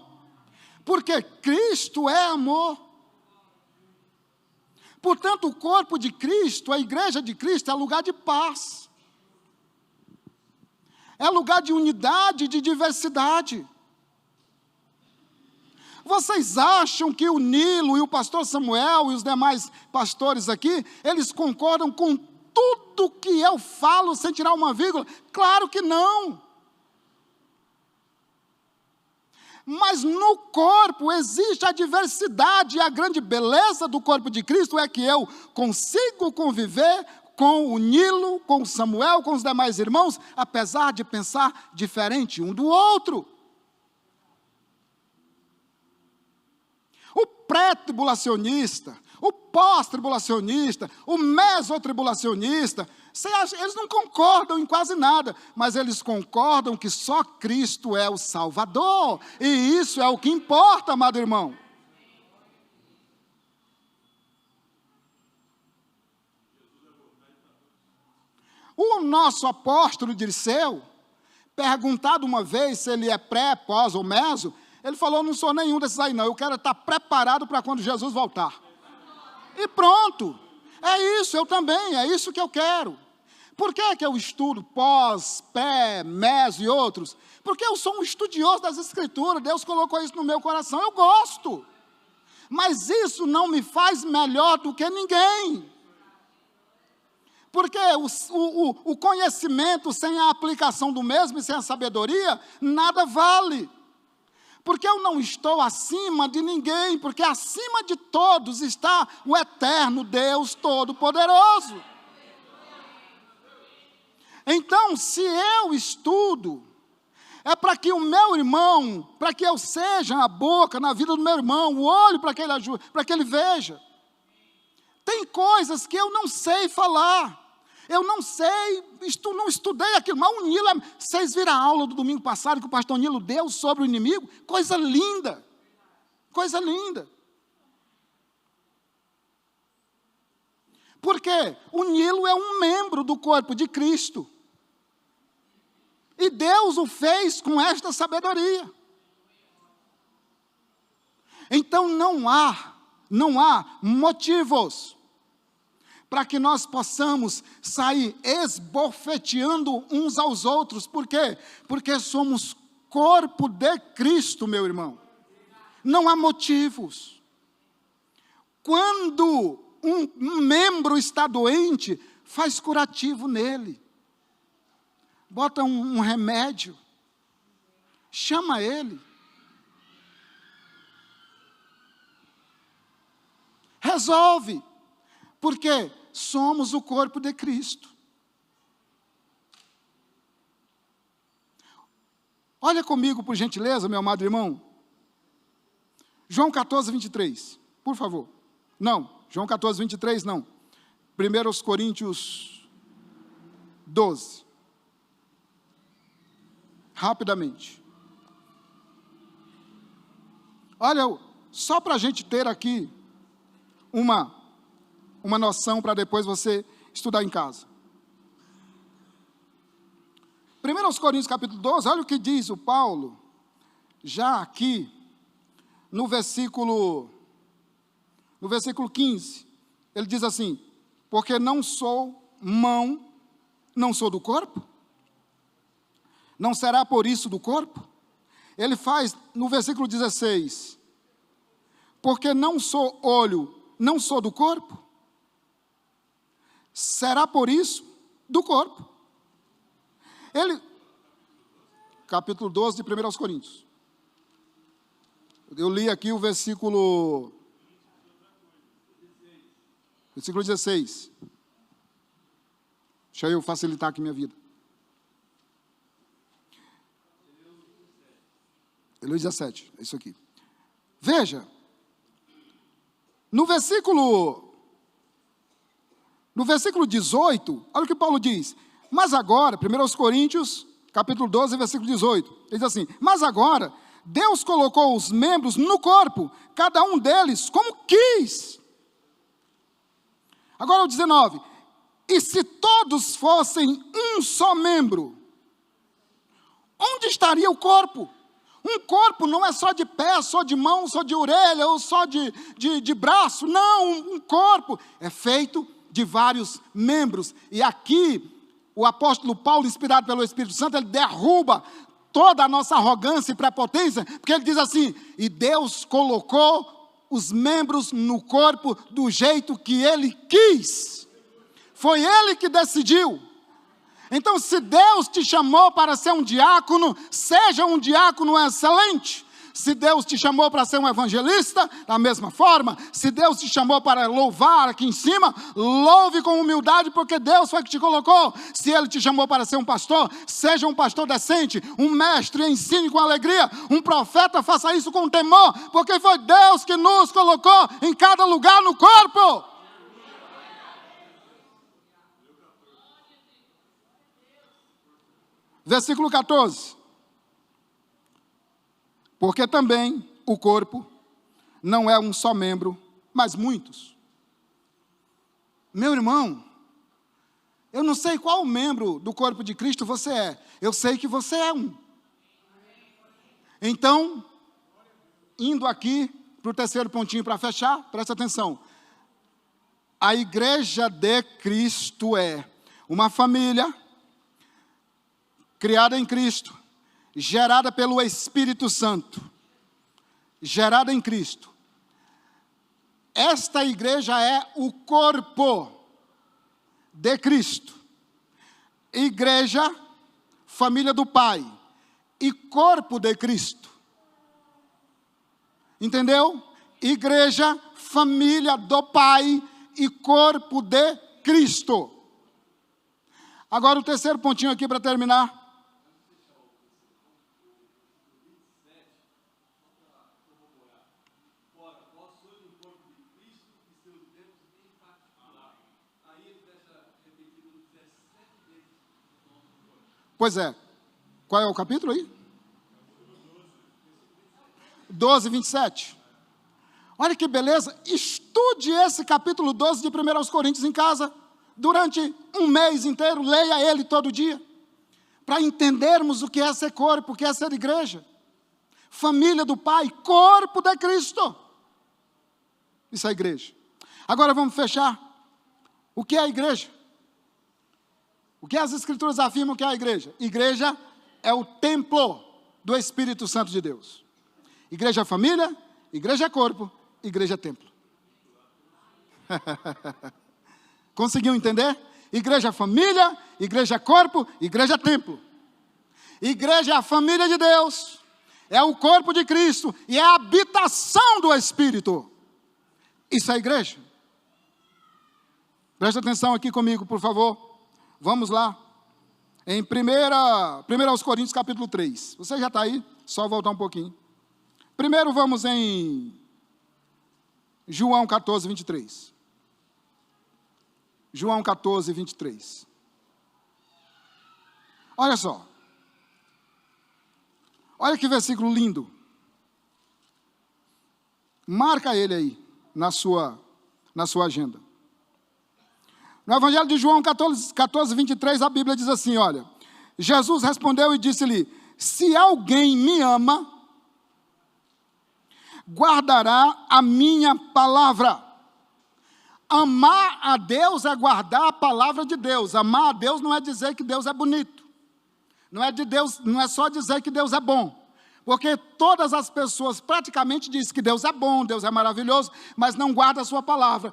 Porque Cristo é amor. Portanto, o corpo de Cristo, a igreja de Cristo, é lugar de paz. É lugar de unidade, de diversidade. Vocês acham que o Nilo e o pastor Samuel e os demais pastores aqui, eles concordam com tudo que eu falo sem tirar uma vírgula? Claro que não. Mas no corpo existe a diversidade, e a grande beleza do corpo de Cristo é que eu consigo conviver com o Nilo, com o Samuel, com os demais irmãos, apesar de pensar diferente um do outro. O pré-tribulacionista, o pós-tribulacionista, o mesotribulacionista, eles não concordam em quase nada, mas eles concordam que só Cristo é o Salvador, e isso é o que importa, amado irmão. O nosso apóstolo Dirceu, perguntado uma vez se ele é pré, pós ou meso, ele falou: não sou nenhum desses aí não, eu quero estar preparado para quando Jesus voltar. E pronto, é isso, eu também, é isso que eu quero. Por que eu estudo pós, pré, meso e outros? Porque eu sou um estudioso das Escrituras, Deus colocou isso no meu coração, eu gosto. Mas isso não me faz melhor do que ninguém. Porque o conhecimento sem a aplicação do mesmo e sem a sabedoria, nada vale. Porque eu não estou acima de ninguém, porque acima de todos está o eterno Deus Todo-Poderoso. Então, se eu estudo, é para que o meu irmão, para que eu seja a boca na vida do meu irmão, o olho para que ele veja. Tem coisas que eu não sei falar. Eu não sei, não estudei aquilo, mas o Nilo, vocês viram a aula do domingo passado que o pastor Nilo deu sobre o inimigo? Coisa linda, coisa linda. Porque o Nilo é um membro do corpo de Cristo. E Deus o fez com esta sabedoria. Então não há motivos para que nós possamos sair esbofeteando uns aos outros. Por quê? Porque somos corpo de Cristo, meu irmão. Não há motivos. Quando um membro está doente, faz curativo nele. Bota um remédio. Chama ele. Resolve. Porque somos o corpo de Cristo. Olha comigo, por gentileza, meu amado irmão. João 14, 23, por favor. Não, João 14, 23, não. 1 Coríntios 12. Rapidamente. Olha, só para a gente ter aqui uma noção para depois você estudar em casa. 1 Coríntios capítulo 12, olha o que diz o Paulo, já aqui, no versículo 15, ele diz assim: porque não sou mão, não sou do corpo? Não será por isso do corpo? Ele faz, no versículo 16, porque não sou olho, não sou do corpo? Será por isso do corpo. Ele, capítulo 12 de 1 Coríntios. Eu li aqui o versículo 16. Deixa eu facilitar aqui minha vida. Ele 17, é isso aqui. Veja, no versículo 18, olha o que Paulo diz. Mas agora, 1 Coríntios, capítulo 12, versículo 18, ele diz assim: mas agora, Deus colocou os membros no corpo, cada um deles como quis. Agora o 19, e se todos fossem um só membro, onde estaria o corpo? Um corpo não é só de pé, só de mão, só de orelha, ou só de braço. Não, um corpo é feito de vários membros. E aqui, o apóstolo Paulo, inspirado pelo Espírito Santo, ele derruba toda a nossa arrogância e prepotência, porque ele diz assim: e Deus colocou os membros no corpo do jeito que Ele quis. Foi Ele que decidiu. Então, se Deus te chamou para ser um diácono, seja um diácono excelente. Se Deus te chamou para ser um evangelista, da mesma forma. Se Deus te chamou para louvar aqui em cima, louve com humildade, porque Deus foi que te colocou. Se Ele te chamou para ser um pastor, seja um pastor decente. Um mestre, ensine com alegria. Um profeta, faça isso com temor, porque foi Deus que nos colocou em cada lugar no corpo. Versículo 14. Porque também o corpo não é um só membro, mas muitos. Meu irmão, eu não sei qual membro do corpo de Cristo você é. Eu sei que você é um. Então, indo aqui para o terceiro pontinho para fechar, presta atenção. A igreja de Cristo é uma família criada em Cristo, gerada pelo Espírito Santo, gerada em Cristo. Esta igreja é o corpo de Cristo. Igreja, família do Pai e corpo de Cristo. Entendeu? Igreja, família do Pai e corpo de Cristo. Agora o terceiro pontinho aqui para terminar. Pois é. Qual é o capítulo aí? 12, 27. Olha que beleza. Estude esse capítulo 12 de 1 Coríntios em casa. Durante um mês inteiro. Leia ele todo dia. Para entendermos o que é ser corpo, o que é ser igreja. Família do Pai, corpo de Cristo. Isso é a igreja. Agora vamos fechar. O que é a igreja? O que as Escrituras afirmam que é a igreja? Igreja é o templo do Espírito Santo de Deus. Igreja é família, igreja é corpo, igreja é templo. Conseguiu entender? Igreja é família, igreja é corpo, igreja é templo. Igreja é a família de Deus, é o corpo de Cristo e é a habitação do Espírito. Isso é a igreja. Presta atenção aqui comigo, por favor. Vamos lá, em 1 Coríntios capítulo 3, você já está aí, só voltar um pouquinho. Primeiro vamos em João 14, 23. João 14, 23. Olha só, olha que versículo lindo, marca ele aí, na sua agenda. No Evangelho de João 14, 23, a Bíblia diz assim, olha. Jesus respondeu e disse-lhe, se alguém me ama, guardará a minha palavra. Amar a Deus é guardar a palavra de Deus. Amar a Deus não é dizer que Deus é bonito. Não é só dizer que Deus é bom. Porque todas as pessoas praticamente dizem que Deus é bom, Deus é maravilhoso, mas não guarda a sua palavra.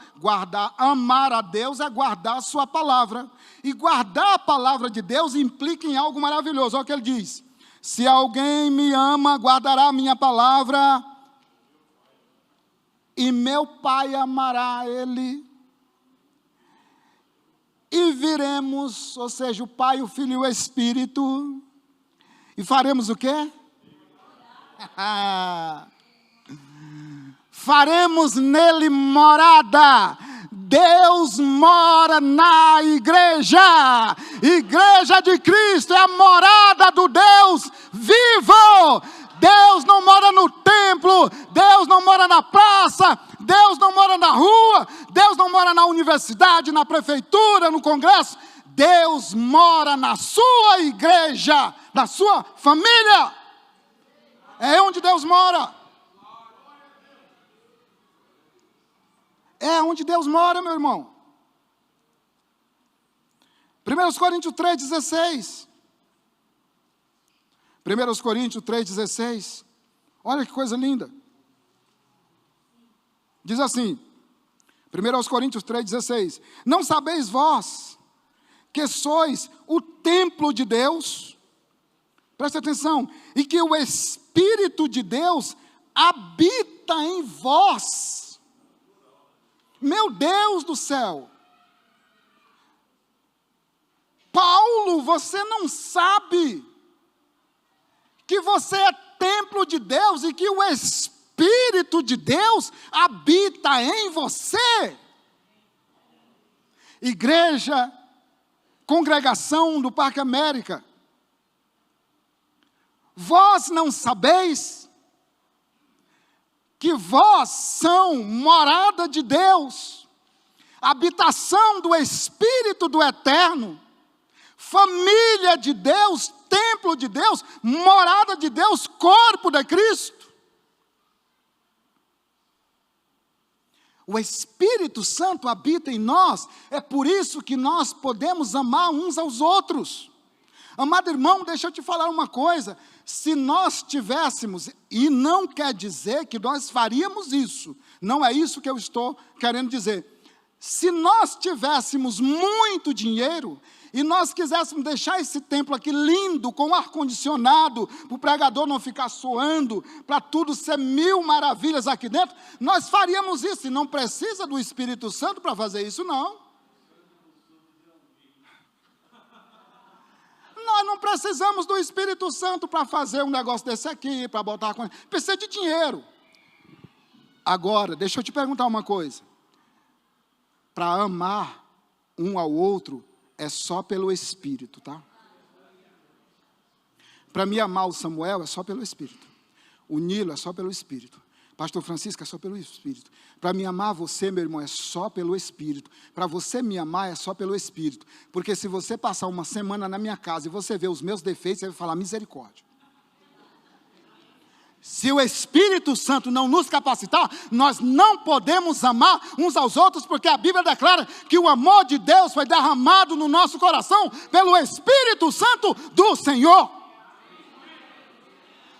Amar a Deus é guardar a sua palavra. E guardar a palavra de Deus implica em algo maravilhoso. Olha o que ele diz. Se alguém me ama, guardará a minha palavra, e meu Pai amará ele. E viremos, ou seja, o Pai, o Filho e o Espírito, e faremos o quê? Faremos nele morada. Deus mora na igreja. Igreja de Cristo é a morada do Deus vivo. Deus não mora no templo, Deus não mora na praça, Deus não mora na rua, Deus não mora na universidade, na prefeitura, no congresso. Deus mora na sua igreja, na sua família. É onde Deus mora. É onde Deus mora, meu irmão. 1 Coríntios 3,16. 1 Coríntios 3,16. Olha que coisa linda. Diz assim, 1 Coríntios 3,16. Não sabeis vós que sois o templo de Deus? Preste atenção. E que o Espírito de Deus habita em vós. Meu Deus do céu. Paulo, você não sabe que você é templo de Deus e que o Espírito de Deus habita em você? Igreja, congregação do Parque América, vós não sabeis que vós são morada de Deus, habitação do Espírito do Eterno, família de Deus, templo de Deus, morada de Deus, corpo de Cristo? O Espírito Santo habita em nós, é por isso que nós podemos amar uns aos outros. Amado irmão, deixa eu te falar uma coisa, se nós tivéssemos, e não quer dizer que nós faríamos isso, não é isso que eu estou querendo dizer, se nós tivéssemos muito dinheiro, e nós quiséssemos deixar esse templo aqui lindo, com ar-condicionado, para o pregador não ficar suando, para tudo ser mil maravilhas aqui dentro, nós faríamos isso, e não precisa do Espírito Santo para fazer isso, não. Nós não precisamos do Espírito Santo para fazer um negócio desse aqui, para botar... Precisa de dinheiro. Agora, deixa eu te perguntar uma coisa. Para amar um ao outro, é só pelo Espírito, tá? Para me amar o Samuel, é só pelo Espírito. O Nilo é só pelo Espírito. Pastor Francisco é só pelo Espírito. Para me amar você, meu irmão, é só pelo Espírito. Para você me amar, é só pelo Espírito. Porque se você passar uma semana na minha casa e você ver os meus defeitos, você vai falar misericórdia. Se o Espírito Santo não nos capacitar, nós não podemos amar uns aos outros, porque a Bíblia declara que o amor de Deus foi derramado no nosso coração pelo Espírito Santo do Senhor.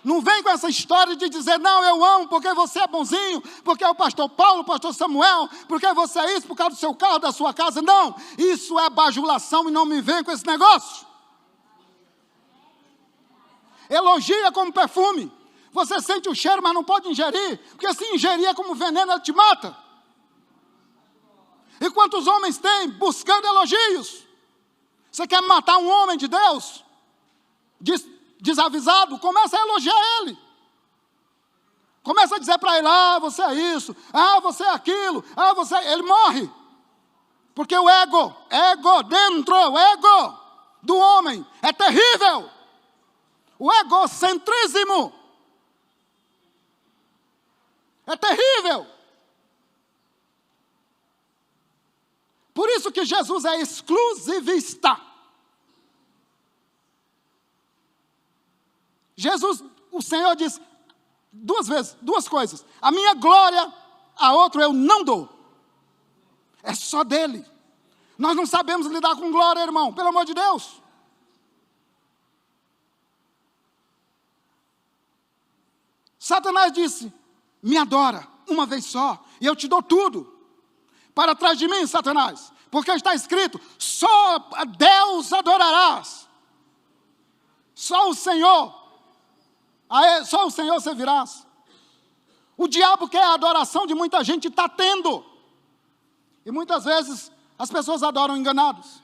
Não vem com essa história de dizer, não, eu amo porque você é bonzinho, porque é o pastor Paulo, o pastor Samuel, porque você é isso, por causa do seu carro, da sua casa. Não, isso é bajulação e não me vem com esse negócio. Elogia como perfume. Você sente o cheiro, mas não pode ingerir, porque se ingerir é como veneno, ele te mata. E quantos homens tem buscando elogios? Você quer matar um homem de Deus? Desavisado, começa a elogiar ele. Começa a dizer para ele, você é isso, você é aquilo, você é... Ele morre. Porque o ego dentro, o ego do homem é terrível. O egocentrismo é terrível. Por isso que Jesus é exclusivista. Jesus, o Senhor diz duas vezes, duas coisas. A minha glória, a outro eu não dou. É só dele. Nós não sabemos lidar com glória, irmão, pelo amor de Deus. Satanás disse, me adora uma vez só, e eu te dou tudo. Para trás de mim, Satanás, porque está escrito, só a Deus adorarás. Só o Senhor servirás. O diabo quer a adoração de muita gente, está tendo. E muitas vezes as pessoas adoram enganados.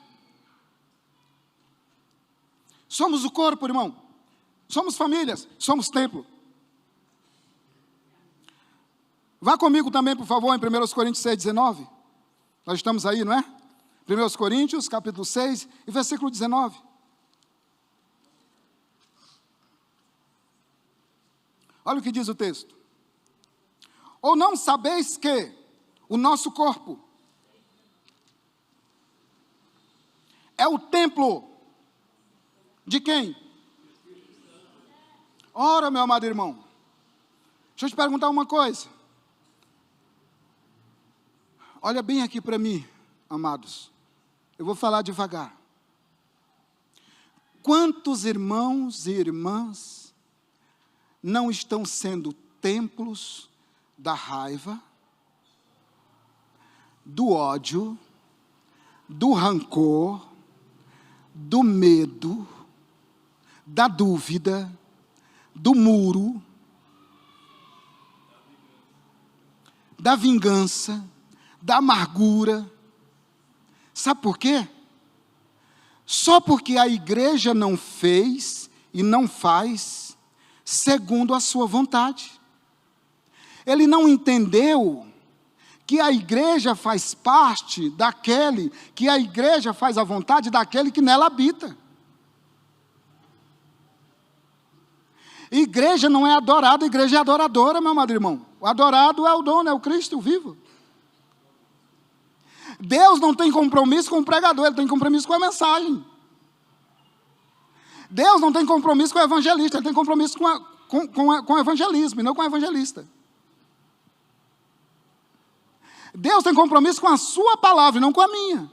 Somos o corpo, irmão. Somos famílias, somos templo. Vá comigo também, por favor, em 1 Coríntios 6,19. Nós estamos aí, não é? 1 Coríntios, capítulo 6, e versículo 19. Olha o que diz o texto. Ou não sabeis que o nosso corpo é o templo de quem? Ora, meu amado irmão, Deixa eu te perguntar uma coisa. Olha bem aqui para mim, amados. Eu vou falar devagar. Quantos irmãos e irmãs não estão sendo templos da raiva, do ódio, do rancor, do medo, da dúvida, do muro, da vingança, da amargura? Sabe por quê? Só porque a igreja não fez e não faz segundo a sua vontade. Ele não entendeu que a igreja faz parte daquele, que a igreja faz a vontade daquele que nela habita. Igreja não é adorada, igreja é adoradora, meu amado irmão. O adorado é o dono, é o Cristo vivo. Deus não tem compromisso com o pregador, Ele tem compromisso com a mensagem. Deus não tem compromisso com o evangelista, Ele tem compromisso com o evangelismo, e não com o evangelista. Deus tem compromisso com a sua palavra, e não com a minha.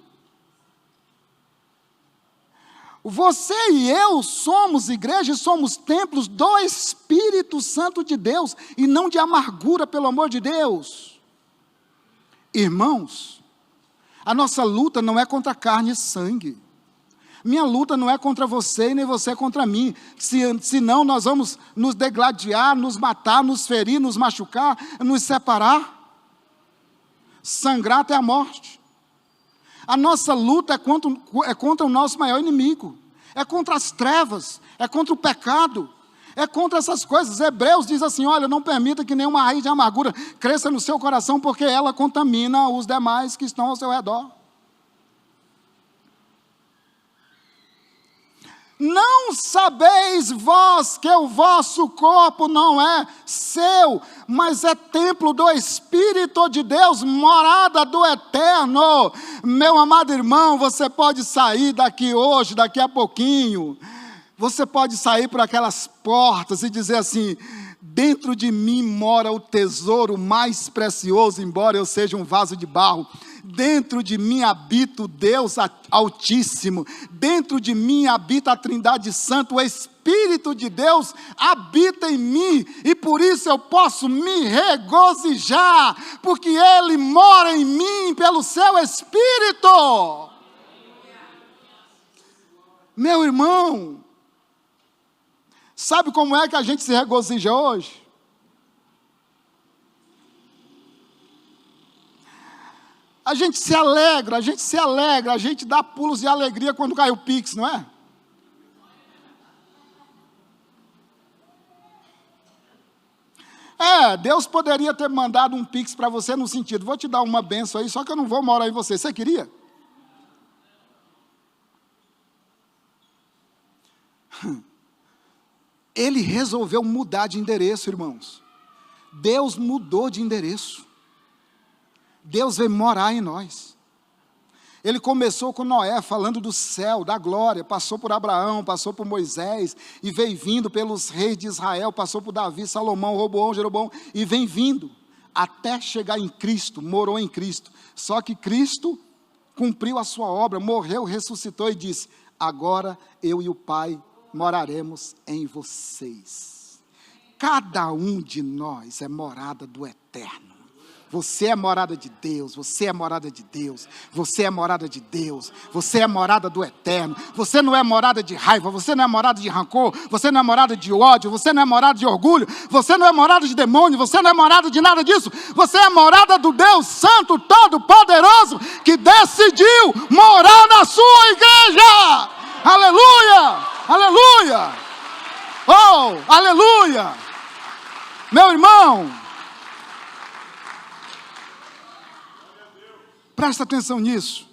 Você e eu somos igreja e somos templos do Espírito Santo de Deus, e não de amargura, pelo amor de Deus. Irmãos, a nossa luta não é contra carne e sangue. Minha luta não é contra você e nem você contra mim. Senão nós vamos nos degladiar, nos matar, nos ferir, nos machucar, nos separar. Sangrar até a morte. A nossa luta é contra o nosso maior inimigo. É contra as trevas, é contra o pecado, é contra essas coisas. Hebreus diz assim, olha, não permita que nenhuma raiz de amargura cresça no seu coração, porque ela contamina os demais que estão ao seu redor. Não sabeis vós que o vosso corpo não é seu, mas é templo do Espírito de Deus, morada do Eterno. Meu amado irmão, você pode sair daqui hoje, daqui a pouquinho, você pode sair por aquelas portas e dizer assim, dentro de mim mora o tesouro mais precioso, embora eu seja um vaso de barro. Dentro de mim habita o Deus Altíssimo, dentro de mim habita a Trindade Santa, o Espírito de Deus habita em mim, e por isso eu posso me regozijar, porque Ele mora em mim pelo seu Espírito. Meu irmão, sabe como é que a gente se regozija hoje? A gente se alegra, a gente dá pulos de alegria quando cai o Pix, não é? Deus poderia ter mandado um Pix para você no sentido, vou te dar uma benção aí, só que eu não vou morar em você. Você queria? Ele resolveu mudar de endereço, irmãos. Deus mudou de endereço. Deus veio morar em nós. Ele começou com Noé, falando do céu, da glória, passou por Abraão, passou por Moisés, e veio vindo pelos reis de Israel, passou por Davi, Salomão, Roboão, Jeroboão, e vem vindo, até chegar em Cristo, morou em Cristo. Só que Cristo cumpriu a sua obra, morreu, ressuscitou e disse, agora eu e o Pai moraremos em vocês. Cada um de nós é morada do Eterno. Você é morada de Deus, você é morada de Deus, você é morada de Deus, você é morada do Eterno. Você não é morada de raiva, você não é morada de rancor, você não é morada de ódio, você não é morada de orgulho, você não é morada de demônio, você não é morada de nada disso. Você é morada do Deus Santo, Todo-Poderoso, que decidiu morar na sua igreja. Aleluia, aleluia, oh, aleluia. Meu irmão, presta atenção nisso.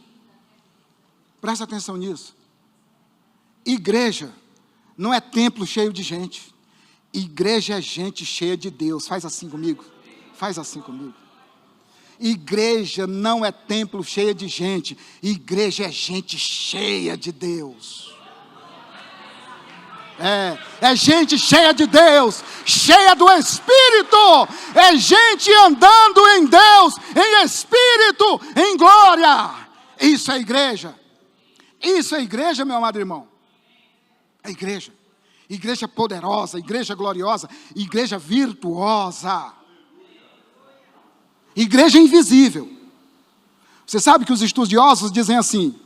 Presta atenção nisso. Igreja não é templo cheio de gente. Igreja é gente cheia de Deus. Faz assim comigo. Faz assim comigo. Igreja não é templo cheio de gente. Igreja é gente cheia de Deus. É gente cheia de Deus, cheia do Espírito. É gente andando em Deus, em Espírito, em glória. Isso é igreja. Isso é igreja, meu amado irmão. É igreja. Igreja poderosa, igreja gloriosa, igreja virtuosa. Igreja invisível. Você sabe que os estudiosos dizem assim: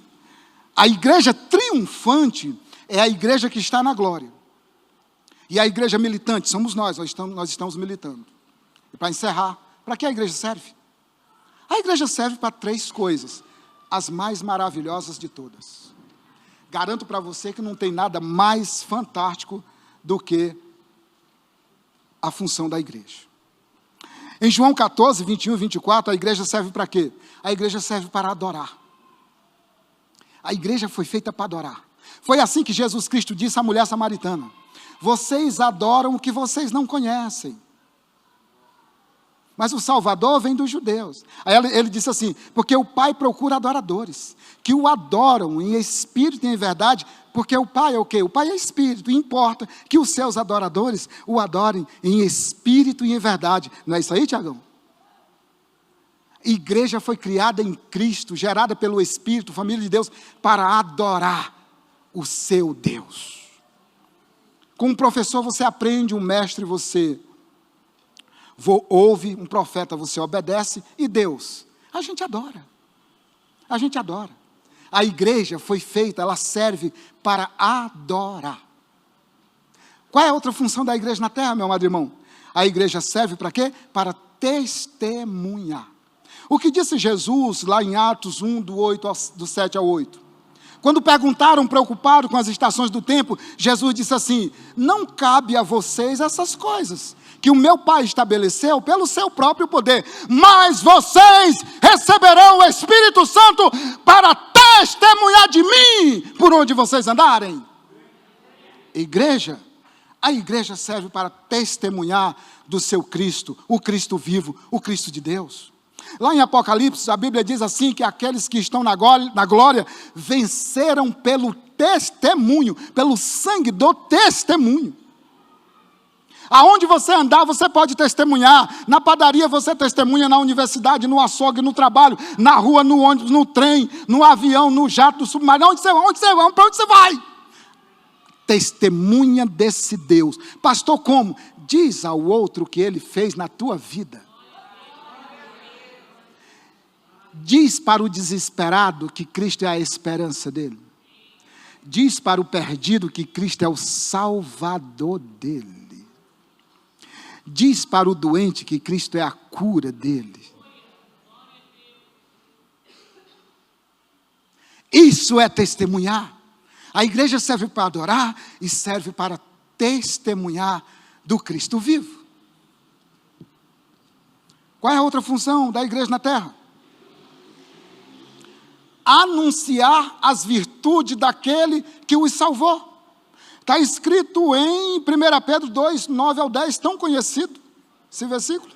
a igreja triunfante é a igreja que está na glória. E a igreja militante somos nós estamos militando. E para encerrar, para que a igreja serve? A igreja serve para 3 coisas, as mais maravilhosas de todas. Garanto para você que não tem nada mais fantástico do que a função da igreja. Em João 14, 21 e 24, a igreja serve para quê? A igreja serve para adorar. A igreja foi feita para adorar. Foi assim que Jesus Cristo disse à mulher samaritana: vocês adoram o que vocês não conhecem. Mas o Salvador vem dos judeus. Aí ele disse assim: porque o Pai procura adoradores, que o adoram em espírito e em verdade, porque o Pai é o quê? O Pai é espírito, e importa que os seus adoradores o adorem em espírito e em verdade. Não é isso aí, Tiagão? Igreja foi criada em Cristo, gerada pelo Espírito, família de Deus, para adorar o seu Deus. Com um professor você aprende, um mestre você ouve, um profeta você obedece, e Deus, a gente adora. A gente adora. A igreja foi feita, ela serve para adorar. Qual é a outra função da igreja na terra, meu amado irmão? A igreja serve para quê? Para testemunhar. O que disse Jesus lá em Atos 1, do 7 ao 8? Quando perguntaram, preocupado com as estações do tempo, Jesus disse assim: não cabe a vocês essas coisas, que o meu Pai estabeleceu pelo seu próprio poder, mas vocês receberão o Espírito Santo para testemunhar de mim, por onde vocês andarem. Igreja, a igreja serve para testemunhar do seu Cristo, o Cristo vivo, o Cristo de Deus. Lá em Apocalipse, a Bíblia diz assim, que aqueles que estão na glória, venceram pelo testemunho, pelo sangue do testemunho. Aonde você andar, você pode testemunhar. Na padaria você testemunha, na universidade, no açougue, no trabalho, na rua, no ônibus, no trem, no avião, no jato, no submarino. Para onde você vai? Testemunha desse Deus. Pastor, como? Diz ao outro o que ele fez na tua vida. Diz para o desesperado que Cristo é a esperança dele. Diz para o perdido que Cristo é o salvador dele. Diz para o doente que Cristo é a cura dele. Isso é testemunhar. A igreja serve para adorar e serve para testemunhar do Cristo vivo. Qual é a outra função da igreja na terra? Anunciar as virtudes daquele que os salvou. Está escrito em 1 Pedro 2, 9 ao 10, tão conhecido esse versículo.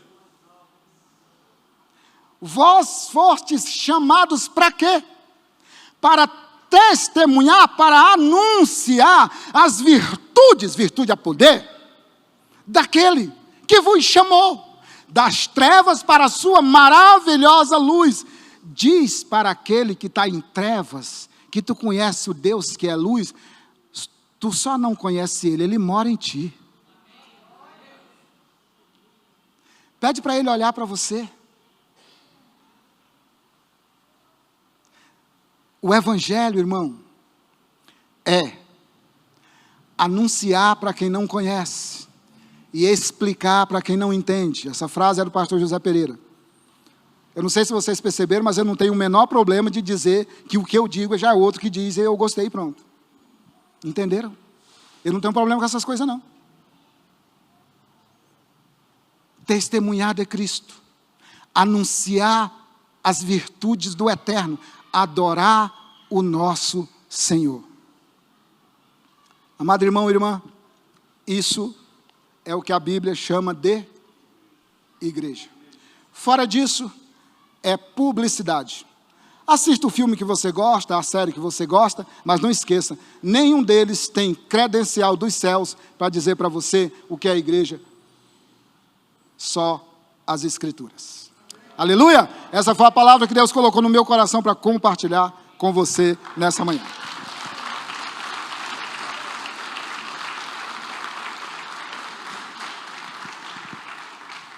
Vós fostes chamados para quê? Para testemunhar, para anunciar as virtudes, virtude a poder, daquele que vos chamou das trevas para a sua maravilhosa luz. Diz para aquele que está em trevas, que tu conhece o Deus que é luz, tu só não conhece Ele, Ele mora em ti. Pede para Ele olhar para você. O Evangelho, irmão, é anunciar para quem não conhece e explicar para quem não entende. Essa frase é do pastor José Pereira. Eu não sei se vocês perceberam, mas eu não tenho o menor problema de dizer que o que eu digo já é outro que diz e eu gostei e pronto. Entenderam? Eu não tenho problema com essas coisas não. Testemunhar de Cristo, anunciar as virtudes do Eterno, adorar o nosso Senhor. Amado irmão e irmã, isso é o que a Bíblia chama de igreja. Fora disso, é publicidade. Assista o filme que você gosta, a série que você gosta, mas não esqueça, nenhum deles tem credencial dos céus para dizer para você o que é a igreja. Só as Escrituras. Aleluia! Essa foi a palavra que Deus colocou no meu coração para compartilhar com você nessa manhã.